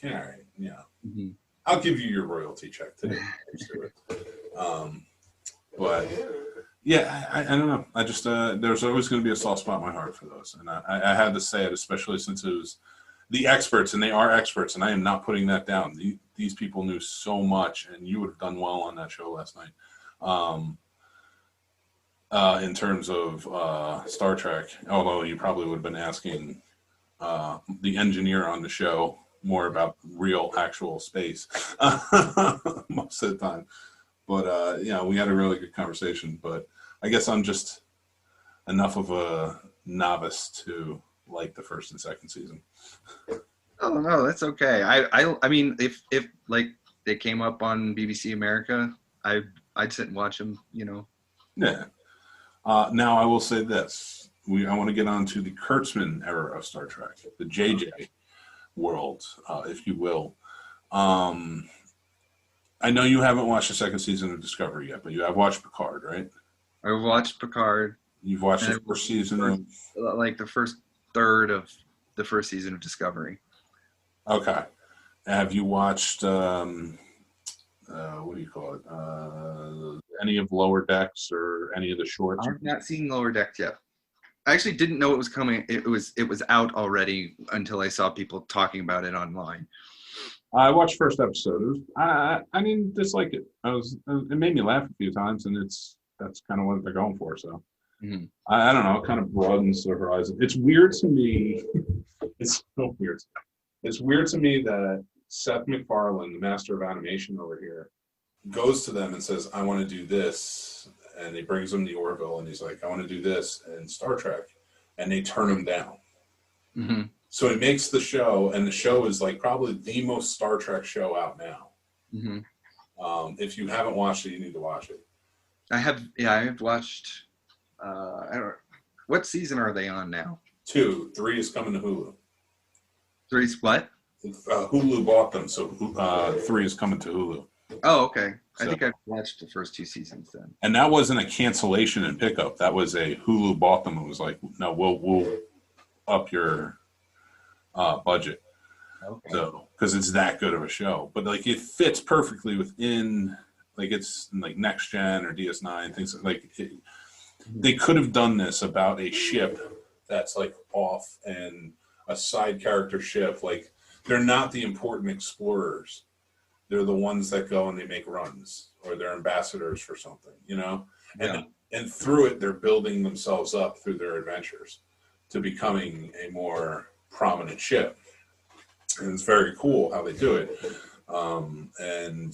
S2: yeah.
S3: Mm-hmm.
S2: I'll give you your royalty check today. But yeah, I don't know. I just there's always going to be a soft spot in my heart for those, and I had to say it, especially since it was the experts, and they are experts, and I am not putting that down. These people knew so much, and you would have done well on that show last night. In terms of Star Trek, although you probably would have been asking the engineer on the show more about real, actual space most of the time. But, we had a really good conversation. But I guess I'm just enough of a novice to like the first and second season.
S3: Oh no, that's okay. I mean, if like they came up on BBC America, I'd sit and watch them.
S2: Yeah. Now I will say this: I want to get on to the Kurtzman era of Star Trek, the JJ world, if you will. I know you haven't watched the second season of Discovery yet, but you have watched Picard, right?
S3: I watched Picard.
S2: You've watched the first season of...
S3: Like the first third of the first season of Discovery.
S2: Okay. Have you watched, what do you call it? Any of Lower Decks or any of the shorts?
S3: I've not seen Lower Decks yet. I actually didn't know it was coming. It was out already until I saw people talking about it online.
S2: I watched first episode. I didn't dislike it. It made me laugh a few times, and that's kind of what they're going for. So I don't know. It kind of broadens the horizon. It's weird to me. It's so weird. It's weird to me that Seth MacFarlane, the master of animation over here, goes to them and says, "I want to do this," and he brings them to Orville, and he's like, "I want to do this in Star Trek," and they turn him down.
S3: Mm-hmm.
S2: So he makes the show, and the show is like probably the most Star Trek show out now.
S3: Mm-hmm.
S2: If you haven't watched it, you need to watch it.
S3: I have watched. I don't. What season are they on now?
S2: 2, 3 is coming to Hulu.
S3: 3's what?
S2: Hulu bought them, so 3 is coming to Hulu.
S3: Oh, okay.
S2: So,
S3: I think I've watched the first 2 seasons then.
S2: And that wasn't a cancellation and pickup. That was a Hulu bought them. It was like, no, we'll up your budget.
S3: Okay.
S2: So because it's that good of a show, but like it fits perfectly within, like it's like Next Gen or DS9 things like it, they could have done this about a ship that's like off and a side character ship. Like they're not the important explorers. They're the ones that go and they make runs, or they're ambassadors for something, and through it, they're building themselves up through their adventures to becoming a more prominent ship. And it's very cool how they do it. And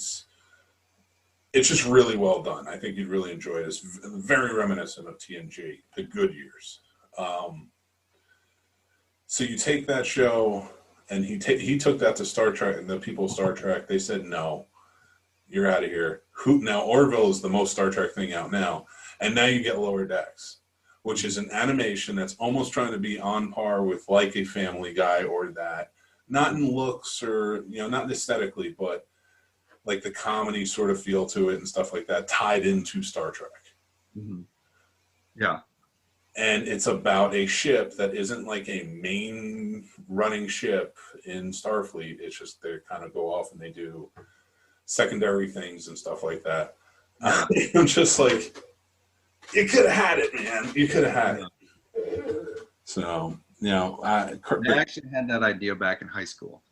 S2: it's just really well done. I think you'd really enjoy it. It's very reminiscent of TNG, the good years. So you take that show, and he took that to Star Trek, and the people of Star Trek, they said, no, you're out of here. Now, Orville is the most Star Trek thing out now. And now you get Lower Decks, which is an animation that's almost trying to be on par with like a Family Guy or that. Not in looks or, not aesthetically, but like the comedy sort of feel to it and stuff like that tied into Star Trek.
S3: Mm-hmm. Yeah.
S2: And it's about a ship that isn't like a main running ship in Starfleet. It's just they kind of go off and they do secondary things and stuff like that. I'm just like, you could have had it, man. You could have had it. So, I
S3: actually had that idea back in high school.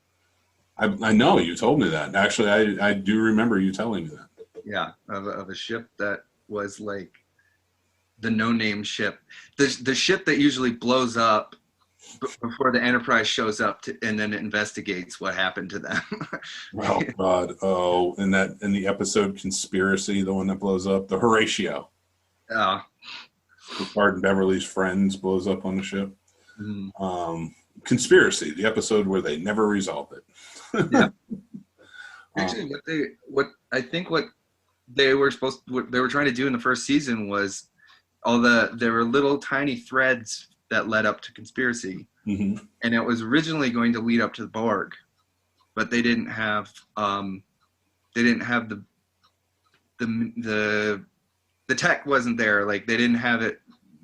S2: I know you told me that. Actually, I do remember you telling me that.
S3: Yeah, of a ship that was like the no-name ship, the ship that usually blows up before the Enterprise shows up and then it investigates what happened to them.
S2: Oh God! Oh, in the episode Conspiracy, the one that blows up, the Horatio. Picard and Beverly's friends blows up on the ship. Mm-hmm. Conspiracy, the episode where they never resolved it.
S3: Yeah. Actually, what they were trying to do in the first season was there were little tiny threads that led up to Conspiracy, mm-hmm. and it was originally going to lead up to the Borg, but they didn't have the tech wasn't there. Like they didn't have it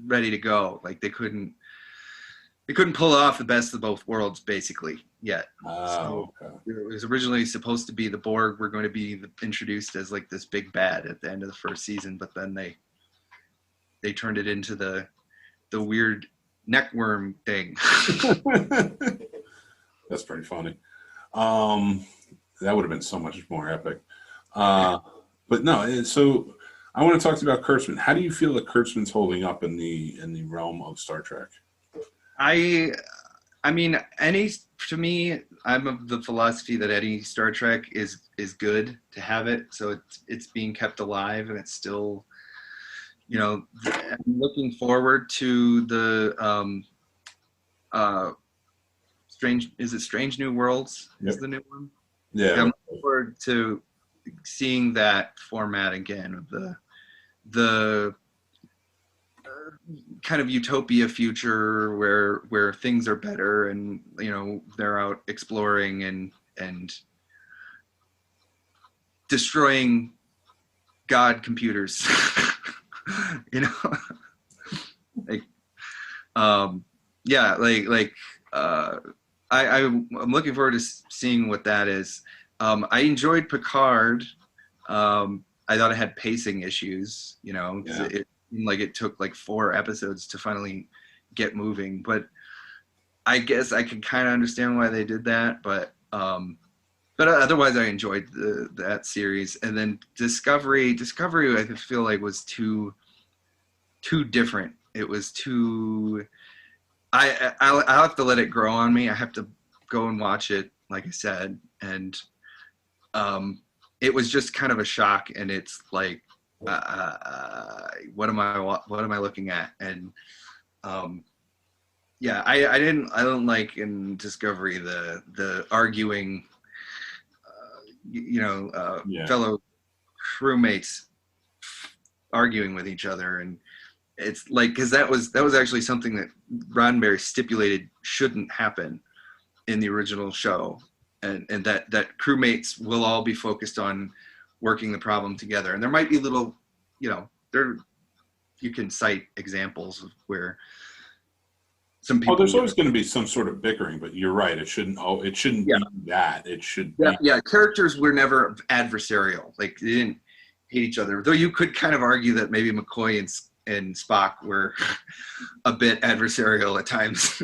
S3: ready to go. Like they couldn't pull off the best of both worlds basically yet. So okay. It was originally supposed to be the Borg were going to be introduced as like this big bad at the end of the first season, but then they turned it into the weird neckworm thing.
S2: That's pretty funny. That would have been so much more epic. But no, so I want to talk to you about Kurtzman. How do you feel that Kurtzman's holding up in the realm of Star Trek?
S3: I mean, to me, I'm of the philosophy that any Star Trek is good to have it. So it's being kept alive, and it's still, I'm looking forward to the Strange New Worlds is
S2: Yep.
S3: the new one?
S2: Yeah.
S3: I'm looking forward to seeing that format again of the kind of utopia future where things are better and they're out exploring and destroying God computers. I'm looking forward to seeing what that is. I enjoyed Picard. I thought it had pacing issues, 'cause it seemed like it took like 4 episodes to finally get moving, but I guess I can kind of understand why they did that, but otherwise I enjoyed that series. And then Discovery I feel like was too different. It was too I'll have to let it grow on me. I have to go and watch it, like I said, and it was just kind of a shock. And it's like, what am I looking at? And I don't like in Discovery the arguing, fellow crewmates arguing with each other. And it's like, because that was actually something that Roddenberry stipulated shouldn't happen in the original show, and that crewmates will all be focused on working the problem together. And there might be little, you can cite examples of where some people.
S2: There's always going to be some sort of bickering, but you're right. It shouldn't be that. It should be.
S3: Yeah, characters were never adversarial. Like, they didn't hate each other. Though you could kind of argue that maybe McCoy and Spock were a bit adversarial at times.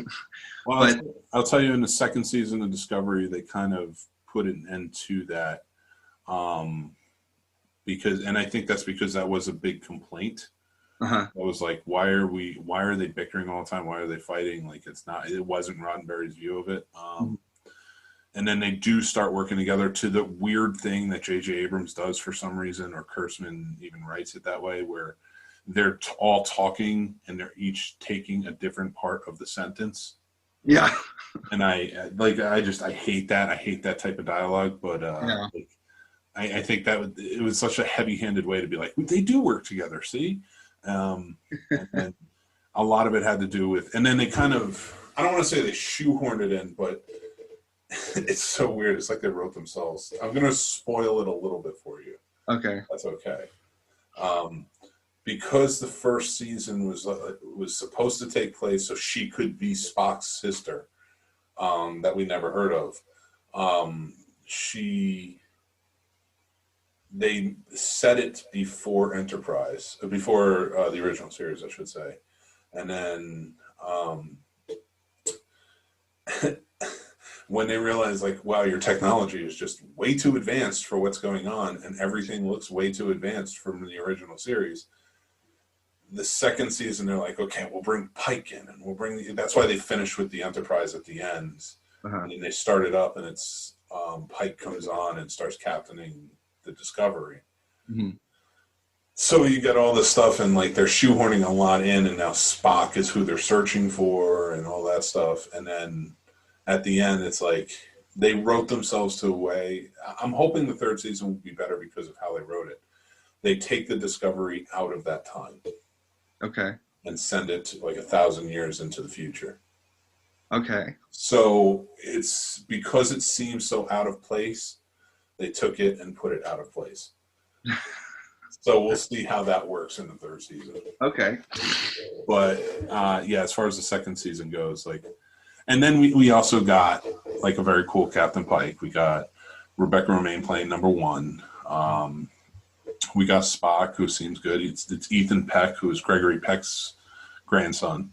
S2: Well, but I'll tell you, in the second season of Discovery, they kind of put an end to that, and I think that's because that was a big complaint.
S3: Uh-huh.
S2: It was like, why are they bickering all the time? Why are they fighting? Like, it wasn't Roddenberry's view of it. And then they do start working together, to the weird thing that J.J. Abrams does for some reason, or Kurtzman even writes it that way, where they're all talking and they're each taking a different part of the sentence.
S3: Yeah.
S2: And I hate that. I hate that type of dialogue, but I think that it was such a heavy-handed way to be like, they do work together, see? And a lot of it had to do with, and then they kind of, I don't want to say they shoehorned it in, but it's so weird. It's like they wrote themselves. I'm going to spoil it a little bit for you.
S3: Okay.
S2: That's okay. Because the first season was supposed to take place so she could be Spock's sister, that we never heard of. They set it before Enterprise, before the original series, I should say, and then when they realized, like, wow, your technology is just way too advanced for what's going on, and everything looks way too advanced from the original series. The second season, they're like, okay, we'll bring Pike in, and that's why they finished with the Enterprise at the end.
S3: Uh-huh.
S2: And then they start it up, and it's Pike comes on and starts captaining the Discovery.
S3: Mm-hmm.
S2: So you get all this stuff, and like they're shoehorning a lot in, and now Spock is who they're searching for, and all that stuff. And then at the end, it's like they wrote themselves to a way. I'm hoping the third season will be better because of how they wrote it. They take the Discovery out of that time.
S3: Okay.
S2: And send it like 1,000 years into the future.
S3: Okay.
S2: So it's because it seems so out of place, they took it and put it out of place. So we'll see how that works in the third season.
S3: Okay.
S2: But as far as the second season goes, like, and then we also got like a very cool Captain Pike. We got Rebecca Romaine playing number 1. We got Spock, who seems good. It's Ethan Peck, who is Gregory Peck's grandson.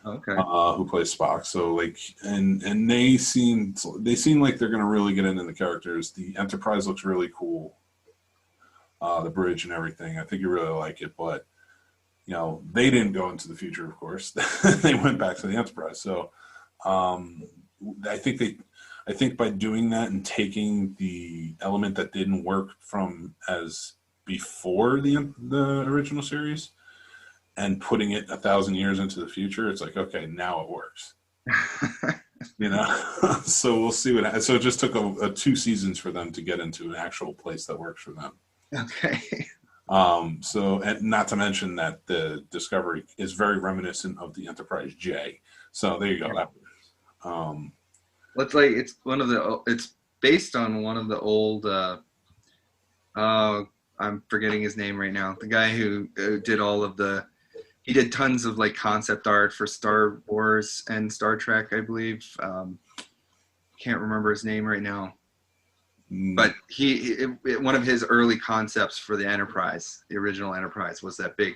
S3: Okay.
S2: Who plays Spock. So like, and they seem like they're going to really get into the characters. The Enterprise looks really cool. The bridge and everything. I think you really like it, but they didn't go into the future, of course. They went back to the Enterprise. So I think by doing that and taking the element that didn't work from as before the original series and putting it 1,000 years into the future, it's like, okay, now it works. You know, so we'll see what. So it just took a 2 seasons for them to get into an actual place that works for them.
S3: Okay.
S2: So, and not to mention that the Discovery is very reminiscent of the Enterprise J. So there you go.
S3: It's based on one of the old. I'm forgetting his name right now. The guy who did all of he did tons of like concept art for Star Wars and Star Trek, I believe. Can't remember his name right now. But one of his early concepts for the Enterprise, the original Enterprise, was that big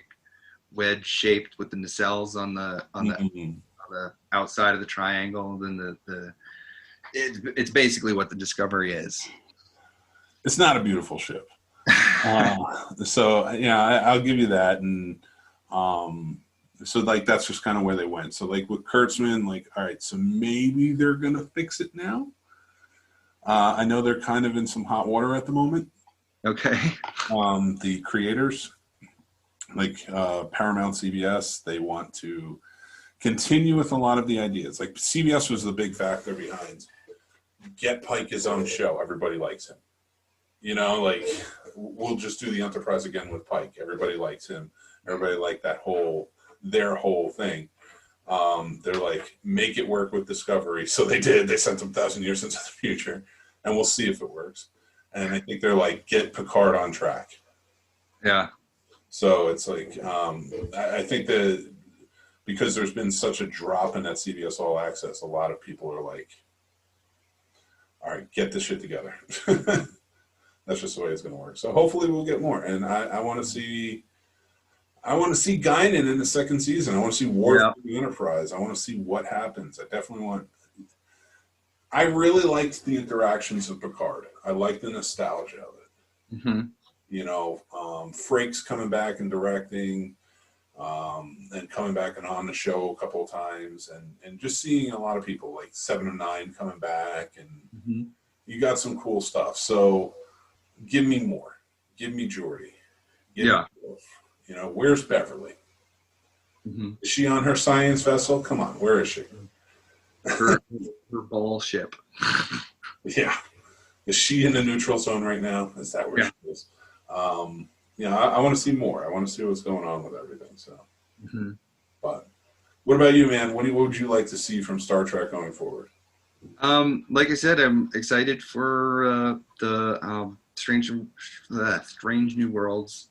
S3: wedge shaped with the nacelles on the outside of the triangle. And then it's basically what the Discovery is.
S2: It's not a beautiful ship. So yeah, I'll give you that. And so like that's just kind of where they went. So like with Kurtzman, like, all right, so maybe they're gonna fix it now. I know they're kind of in some hot water at the moment.
S3: Okay.
S2: The creators, like Paramount, CBS, they want to continue with a lot of the ideas. Like CBS was the big factor behind get Pike his own show. Everybody likes him. You know, like we'll just do the Enterprise again with Pike. Everybody likes him. Everybody liked their whole thing. They're like, make it work with Discovery. So they did. They sent them 1,000 years into the future, and we'll see if it works. And I think they're like, get Picard on track.
S3: Yeah.
S2: So it's like, I think that because there's been such a drop in that CBS All Access, a lot of people are like, all right, get this shit together. That's just the way it's going to work. So hopefully we'll get more. And I want to see Guinan in the second season. I want to see Worf in the Enterprise. I want to see what happens. I really liked the interactions of Picard. I liked the nostalgia of it.
S3: Mm-hmm.
S2: You know, Frakes coming back and directing, and coming back and on the show a couple of times, and just seeing a lot of people like 7 of 9 coming back, and you got some cool stuff. So give me more. Give me Geordi. Give me Wolf. You know, where's Beverly?
S3: Mm-hmm.
S2: Is she on her science vessel? Come on, where is she?
S3: Her ball ship.
S2: Yeah. Is she in the neutral zone right now? Is that where she is? I want to see more. I want to see what's going on with everything. So, But what about you, man? What would you like to see from Star Trek going forward?
S3: Like I said, I'm excited for the Strange New Worlds.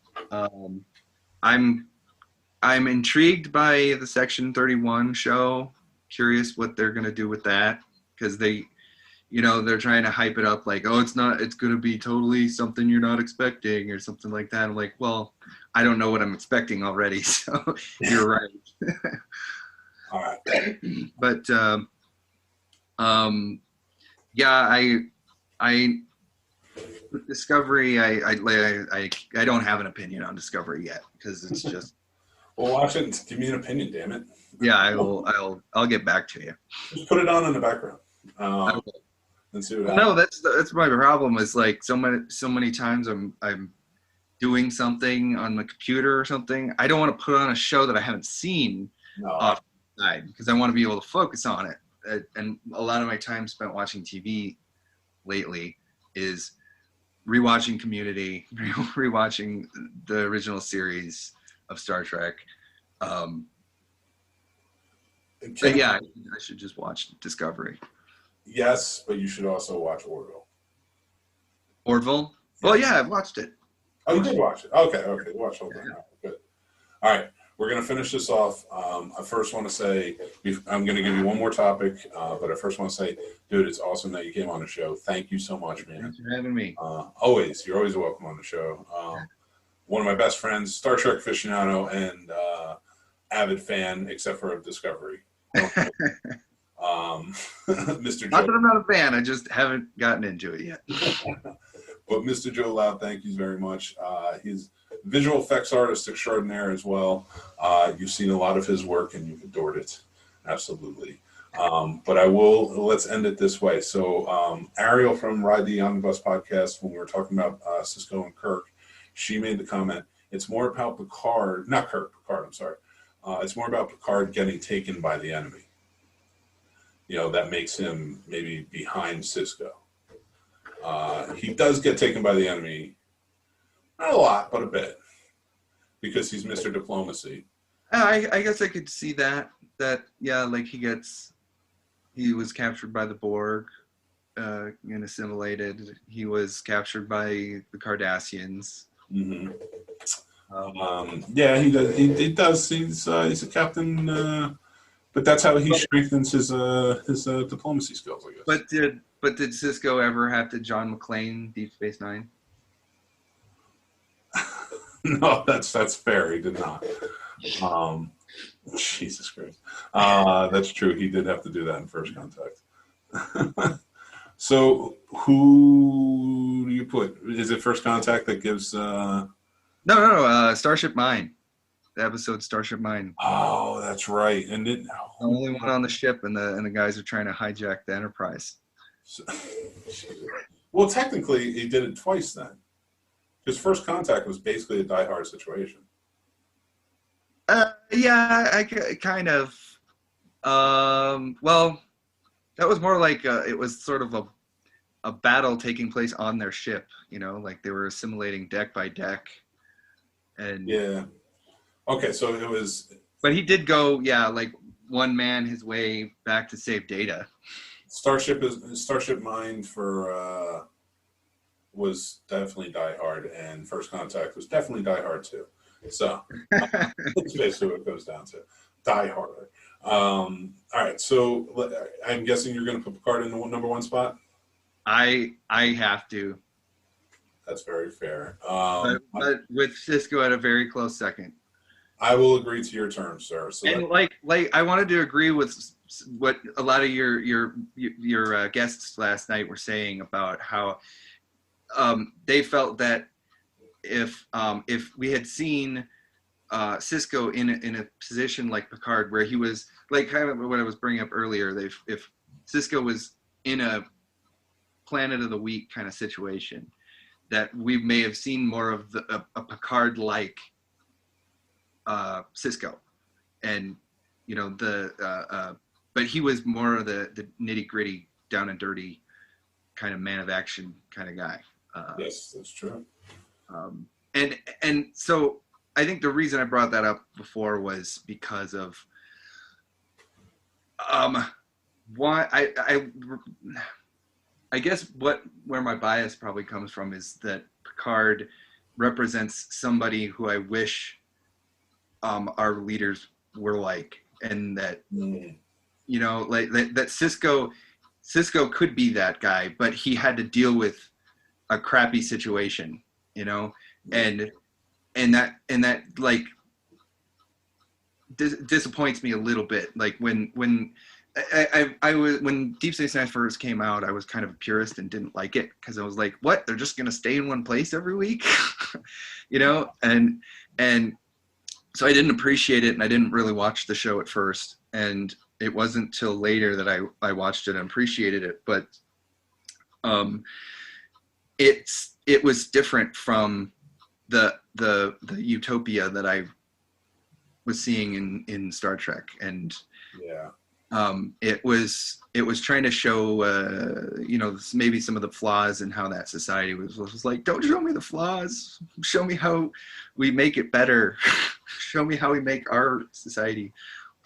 S3: I'm intrigued by the Section 31 show. Curious what they're gonna do with that, because they're trying to hype it up like, oh, it's gonna be totally something you're not expecting or something like that. I'm like, well, I don't know what I'm expecting already, so you're right.
S2: All right.
S3: But I with Discovery, I don't have an opinion on Discovery yet, because it's just.
S2: Well, watch it and give me an opinion, damn it.
S3: Yeah, I'll get back to you.
S2: Just put it on in the background. And see what happens.
S3: No, that's my problem. Is like so many times I'm doing something on the computer or something. I don't want to put on a show that I haven't seen off the side, because I want to be able to focus on it. And a lot of my time spent watching TV lately is rewatching Community, rewatching the original series of Star Trek. But yeah, I should just watch Discovery.
S2: Yes, but you should also watch Orville.
S3: Orville? Well, yeah, I've watched it.
S2: Oh, you did watch it. Okay. Watch the whole thing. Good. All right, we're going to finish this off. I first want to say, I'm going to give you one more topic, but I first want to say, dude, it's awesome that you came on the show. Thank you so much, man.
S3: Thanks for having me.
S2: You're always welcome on the show. One of my best friends, Star Trek aficionado and avid fan, except for Discovery. Mr. Joe.
S3: Not that I'm not a fan, I just haven't gotten into it yet.
S2: But Mr. Joe Loud, thank you very much. He's visual effects artist extraordinaire as well. You've seen a lot of his work and you've adored it. Absolutely. But let's end it this way. So Ariel from Ride the Omnibus podcast, when we were talking about Cisco and Kirk, she made the comment, it's more about Picard, I'm sorry. It's more about Picard getting taken by the enemy. that makes him maybe behind Cisco. He does get taken by the enemy, not a lot, but a bit, because he's Mr. Diplomacy.
S3: I guess I could see that yeah, like he was captured by the Borg and assimilated. He was captured by the Cardassians.
S2: Mm-hmm. Yeah, he does. He does. He's a captain, but that's how he strengthens his diplomacy skills, I guess.
S3: But did Cisco ever have to John McClane Deep Space Nine?
S2: No, that's fair. He did not. Jesus Christ. That's true. He did have to do that in First Contact. So, who do you put? Is it First Contact that gives?
S3: No. Starship Mine. The episode Starship Mine.
S2: Oh, that's right. And
S3: the only one on the ship, and the guys are trying to hijack the Enterprise.
S2: Well, technically, he did it twice then. Because First Contact was basically a Die Hard situation.
S3: Yeah, I kind of. Well, that was more like it was sort of a battle taking place on their ship. Like they were assimilating deck by deck. And
S2: yeah. Okay, so it was.
S3: But he did go, like one man his way back to save Data. Starship
S2: Mine for was definitely Die Hard, and First Contact was definitely Die Hard too. So that's basically what it goes down to. Die Harder. All right, so I'm guessing you're going to put Picard in the number one spot?
S3: I have to.
S2: That's very fair.
S3: But with Cisco at a very close second.
S2: I will agree to your terms, sir. So
S3: and like I wanted to agree with what a lot of your guests last night were saying about how they felt that if we had seen Cisco in a position like Picard, where he was like kind of what I was bringing up earlier, if Cisco was in a Planet of the Week kind of situation, that we may have seen more of a Picard-like Cisco, and but he was more of the nitty-gritty, down and dirty kind of man of action kind of guy.
S2: Yes, that's true.
S3: And so I think the reason I brought that up before was because of why I guess where my bias probably comes from is that Picard represents somebody who I wish our leaders were like, and that that Cisco could be that guy, but he had to deal with a crappy situation, and that like disappoints me a little bit. Like when I was, when Deep Space Nine first came out, I was kind of a purist and didn't like it because I was like, what? They're just gonna stay in one place every week, and so I didn't appreciate it, and I didn't really watch the show at first, and it wasn't till later that I watched it and appreciated it. But it was different from the utopia that I was seeing in Star Trek, and it was trying to show maybe some of the flaws in how that society was like, don't show me the flaws, show me how we make it better. Show me how we make our society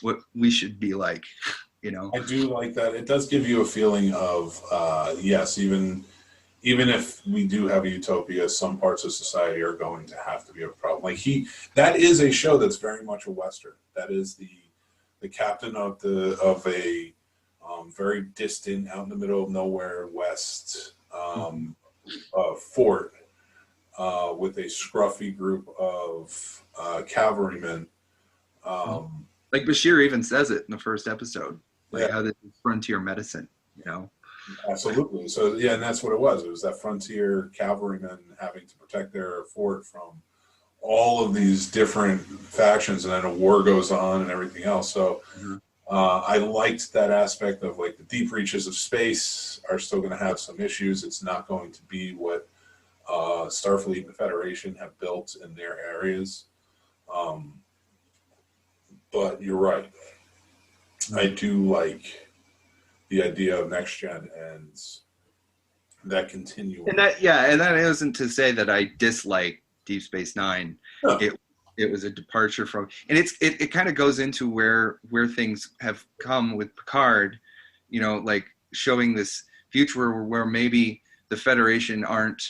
S3: what we should be like. I
S2: do like that. It does give you a feeling of yes, even if we do have a utopia, some parts of society are going to have to be a problem. Like that is a show that's very much a Western. That is the captain of a very distant, out in the middle of nowhere West fort with a scruffy group of cavalrymen.
S3: Like Bashir even says it in the first episode, like how this is frontier medicine,
S2: Absolutely. So and that's what it was. It was that frontier cavalrymen having to protect their fort from all of these different factions, and then a war goes on and everything else. So I liked that aspect of like the deep reaches of space are still going to have some issues. It's not going to be what Starfleet and the Federation have built in their areas. But you're right. I do like the idea of next gen and that continuum.
S3: And that isn't to say that I dislike Deep Space Nine.
S2: No.
S3: It was a departure from, and it kind of goes into where things have come with Picard, like showing this future where maybe the Federation aren't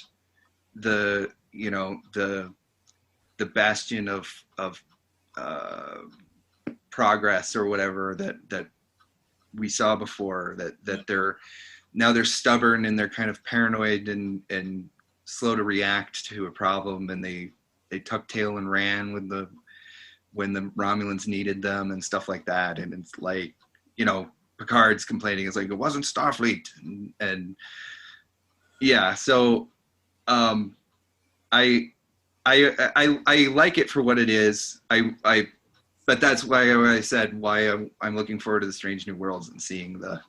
S3: the bastion of progress or whatever that we saw before, that they're stubborn and they're kind of paranoid and slow to react to a problem, and they tucked tail and ran when the Romulans needed them and stuff like that. And it's like, Picard's complaining, it's like, it wasn't Starfleet, and yeah, so I like it for what it is. But that's why I said why I'm looking forward to the Strange New Worlds and seeing the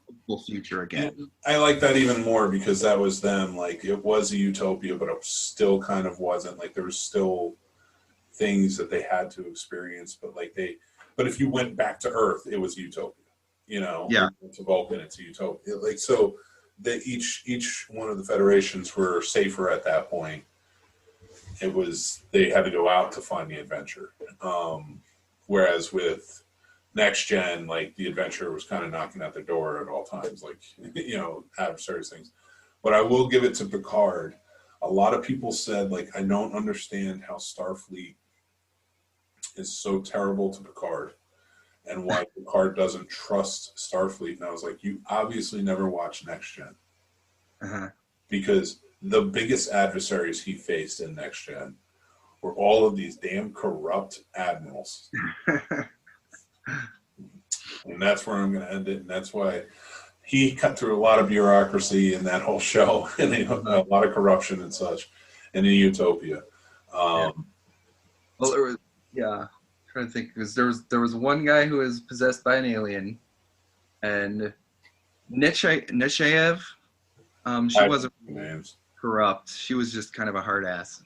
S3: hopeful future again.
S2: And I like that even more because that was them. Like, it was a utopia, but it still kind of wasn't. Like, there was still things that they had to experience, but if you went back to Earth, it was utopia. To Vulcan, it's a utopia. Like, so that each one of the federations were safer at that point. It was, they had to go out to find the adventure. Whereas with next gen, like, the adventure was kind of knocking at the door at all times, like, adversaries things. But I will give it to Picard. A lot of people said, like, I don't understand how Starfleet is so terrible to Picard and why Picard doesn't trust Starfleet. And I was like, you obviously never watched next gen.
S3: Uh-huh. Because
S2: the biggest adversaries he faced in next gen were all of these damn corrupt admirals. And that's where I'm going to end it. And that's why he cut through a lot of bureaucracy in that whole show, and a lot of corruption and such, and in Utopia.
S3: Well, I'm trying to think, because there was one guy who was possessed by an alien, and Nechayev, she wasn't corrupt. She was just kind of a hard ass.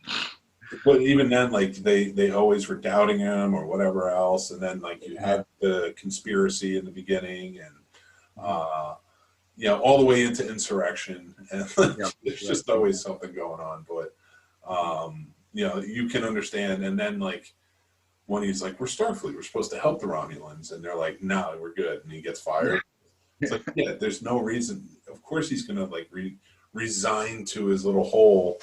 S2: But even then, like, they always were doubting him or whatever else, and then, like, you had the conspiracy in the beginning, and all the way into insurrection, and there's just always something going on. But you can understand. And then, like, when he's like, "We're Starfleet, we're supposed to help the Romulans," and they're like, "No, we're good," and he gets fired. It's like, there's no reason. Of course, he's gonna, like, resign to his little hole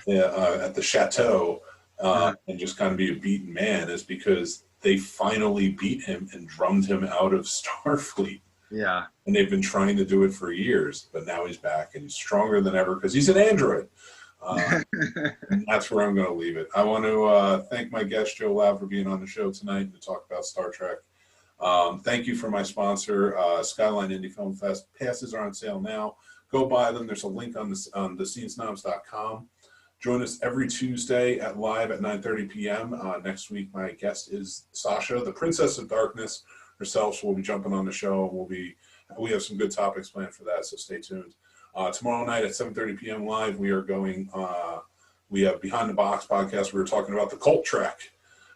S2: at the chateau and just kind of be a beaten man, is because they finally beat him and drummed him out of Starfleet.
S3: Yeah.
S2: And they've been trying to do it for years, but now he's back and he's stronger than ever because he's an android. And that's where I'm going to leave it. I want to thank my guest, Joe Loud, for being on the show tonight to talk about Star Trek. Thank you for my sponsor, Skyline Indie Film Fest. Passes are on sale now. Go buy them. There's a link on scenesnobs.com. Join us every Tuesday live at 9:30 p.m. Next week, my guest is Sasha, the Princess of Darkness herself. So we'll be jumping on the show. We have some good topics planned for that, so stay tuned. Tomorrow night at 7:30 p.m. live, we are going. We have Behind the Box podcast. We were talking about the cult Trek,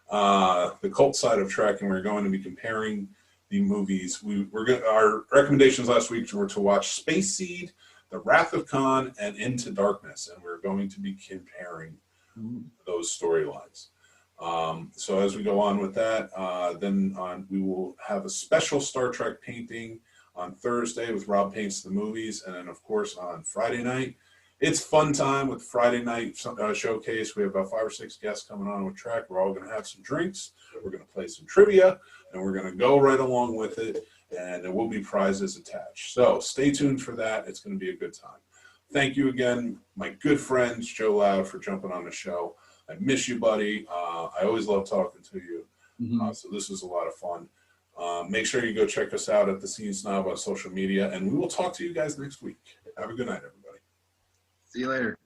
S2: the cult side of Trek, and we're going to be comparing the movies. Our recommendations last week were to watch Space Seed, The Wrath of Khan, and Into Darkness, and we're going to be comparing those storylines. So as we go on with that, we will have a special Star Trek painting on Thursday with Rob Paints the Movies, and then, of course, on Friday night, it's fun time with Friday night showcase. We have about 5 or 6 guests coming on with Trek. We're all going to have some drinks. We're going to play some trivia, and we're going to go right along with it, and there will be prizes attached. So stay tuned for that. It's going to be a good time. Thank you again, my good friends, Joe Loud, for jumping on the show. I miss you, buddy. I always love talking to you. So this was a lot of fun. Make sure you go check us out at the Scene Snob on social media, and we will talk to you guys next week. Have a good night, everybody.
S3: See you later.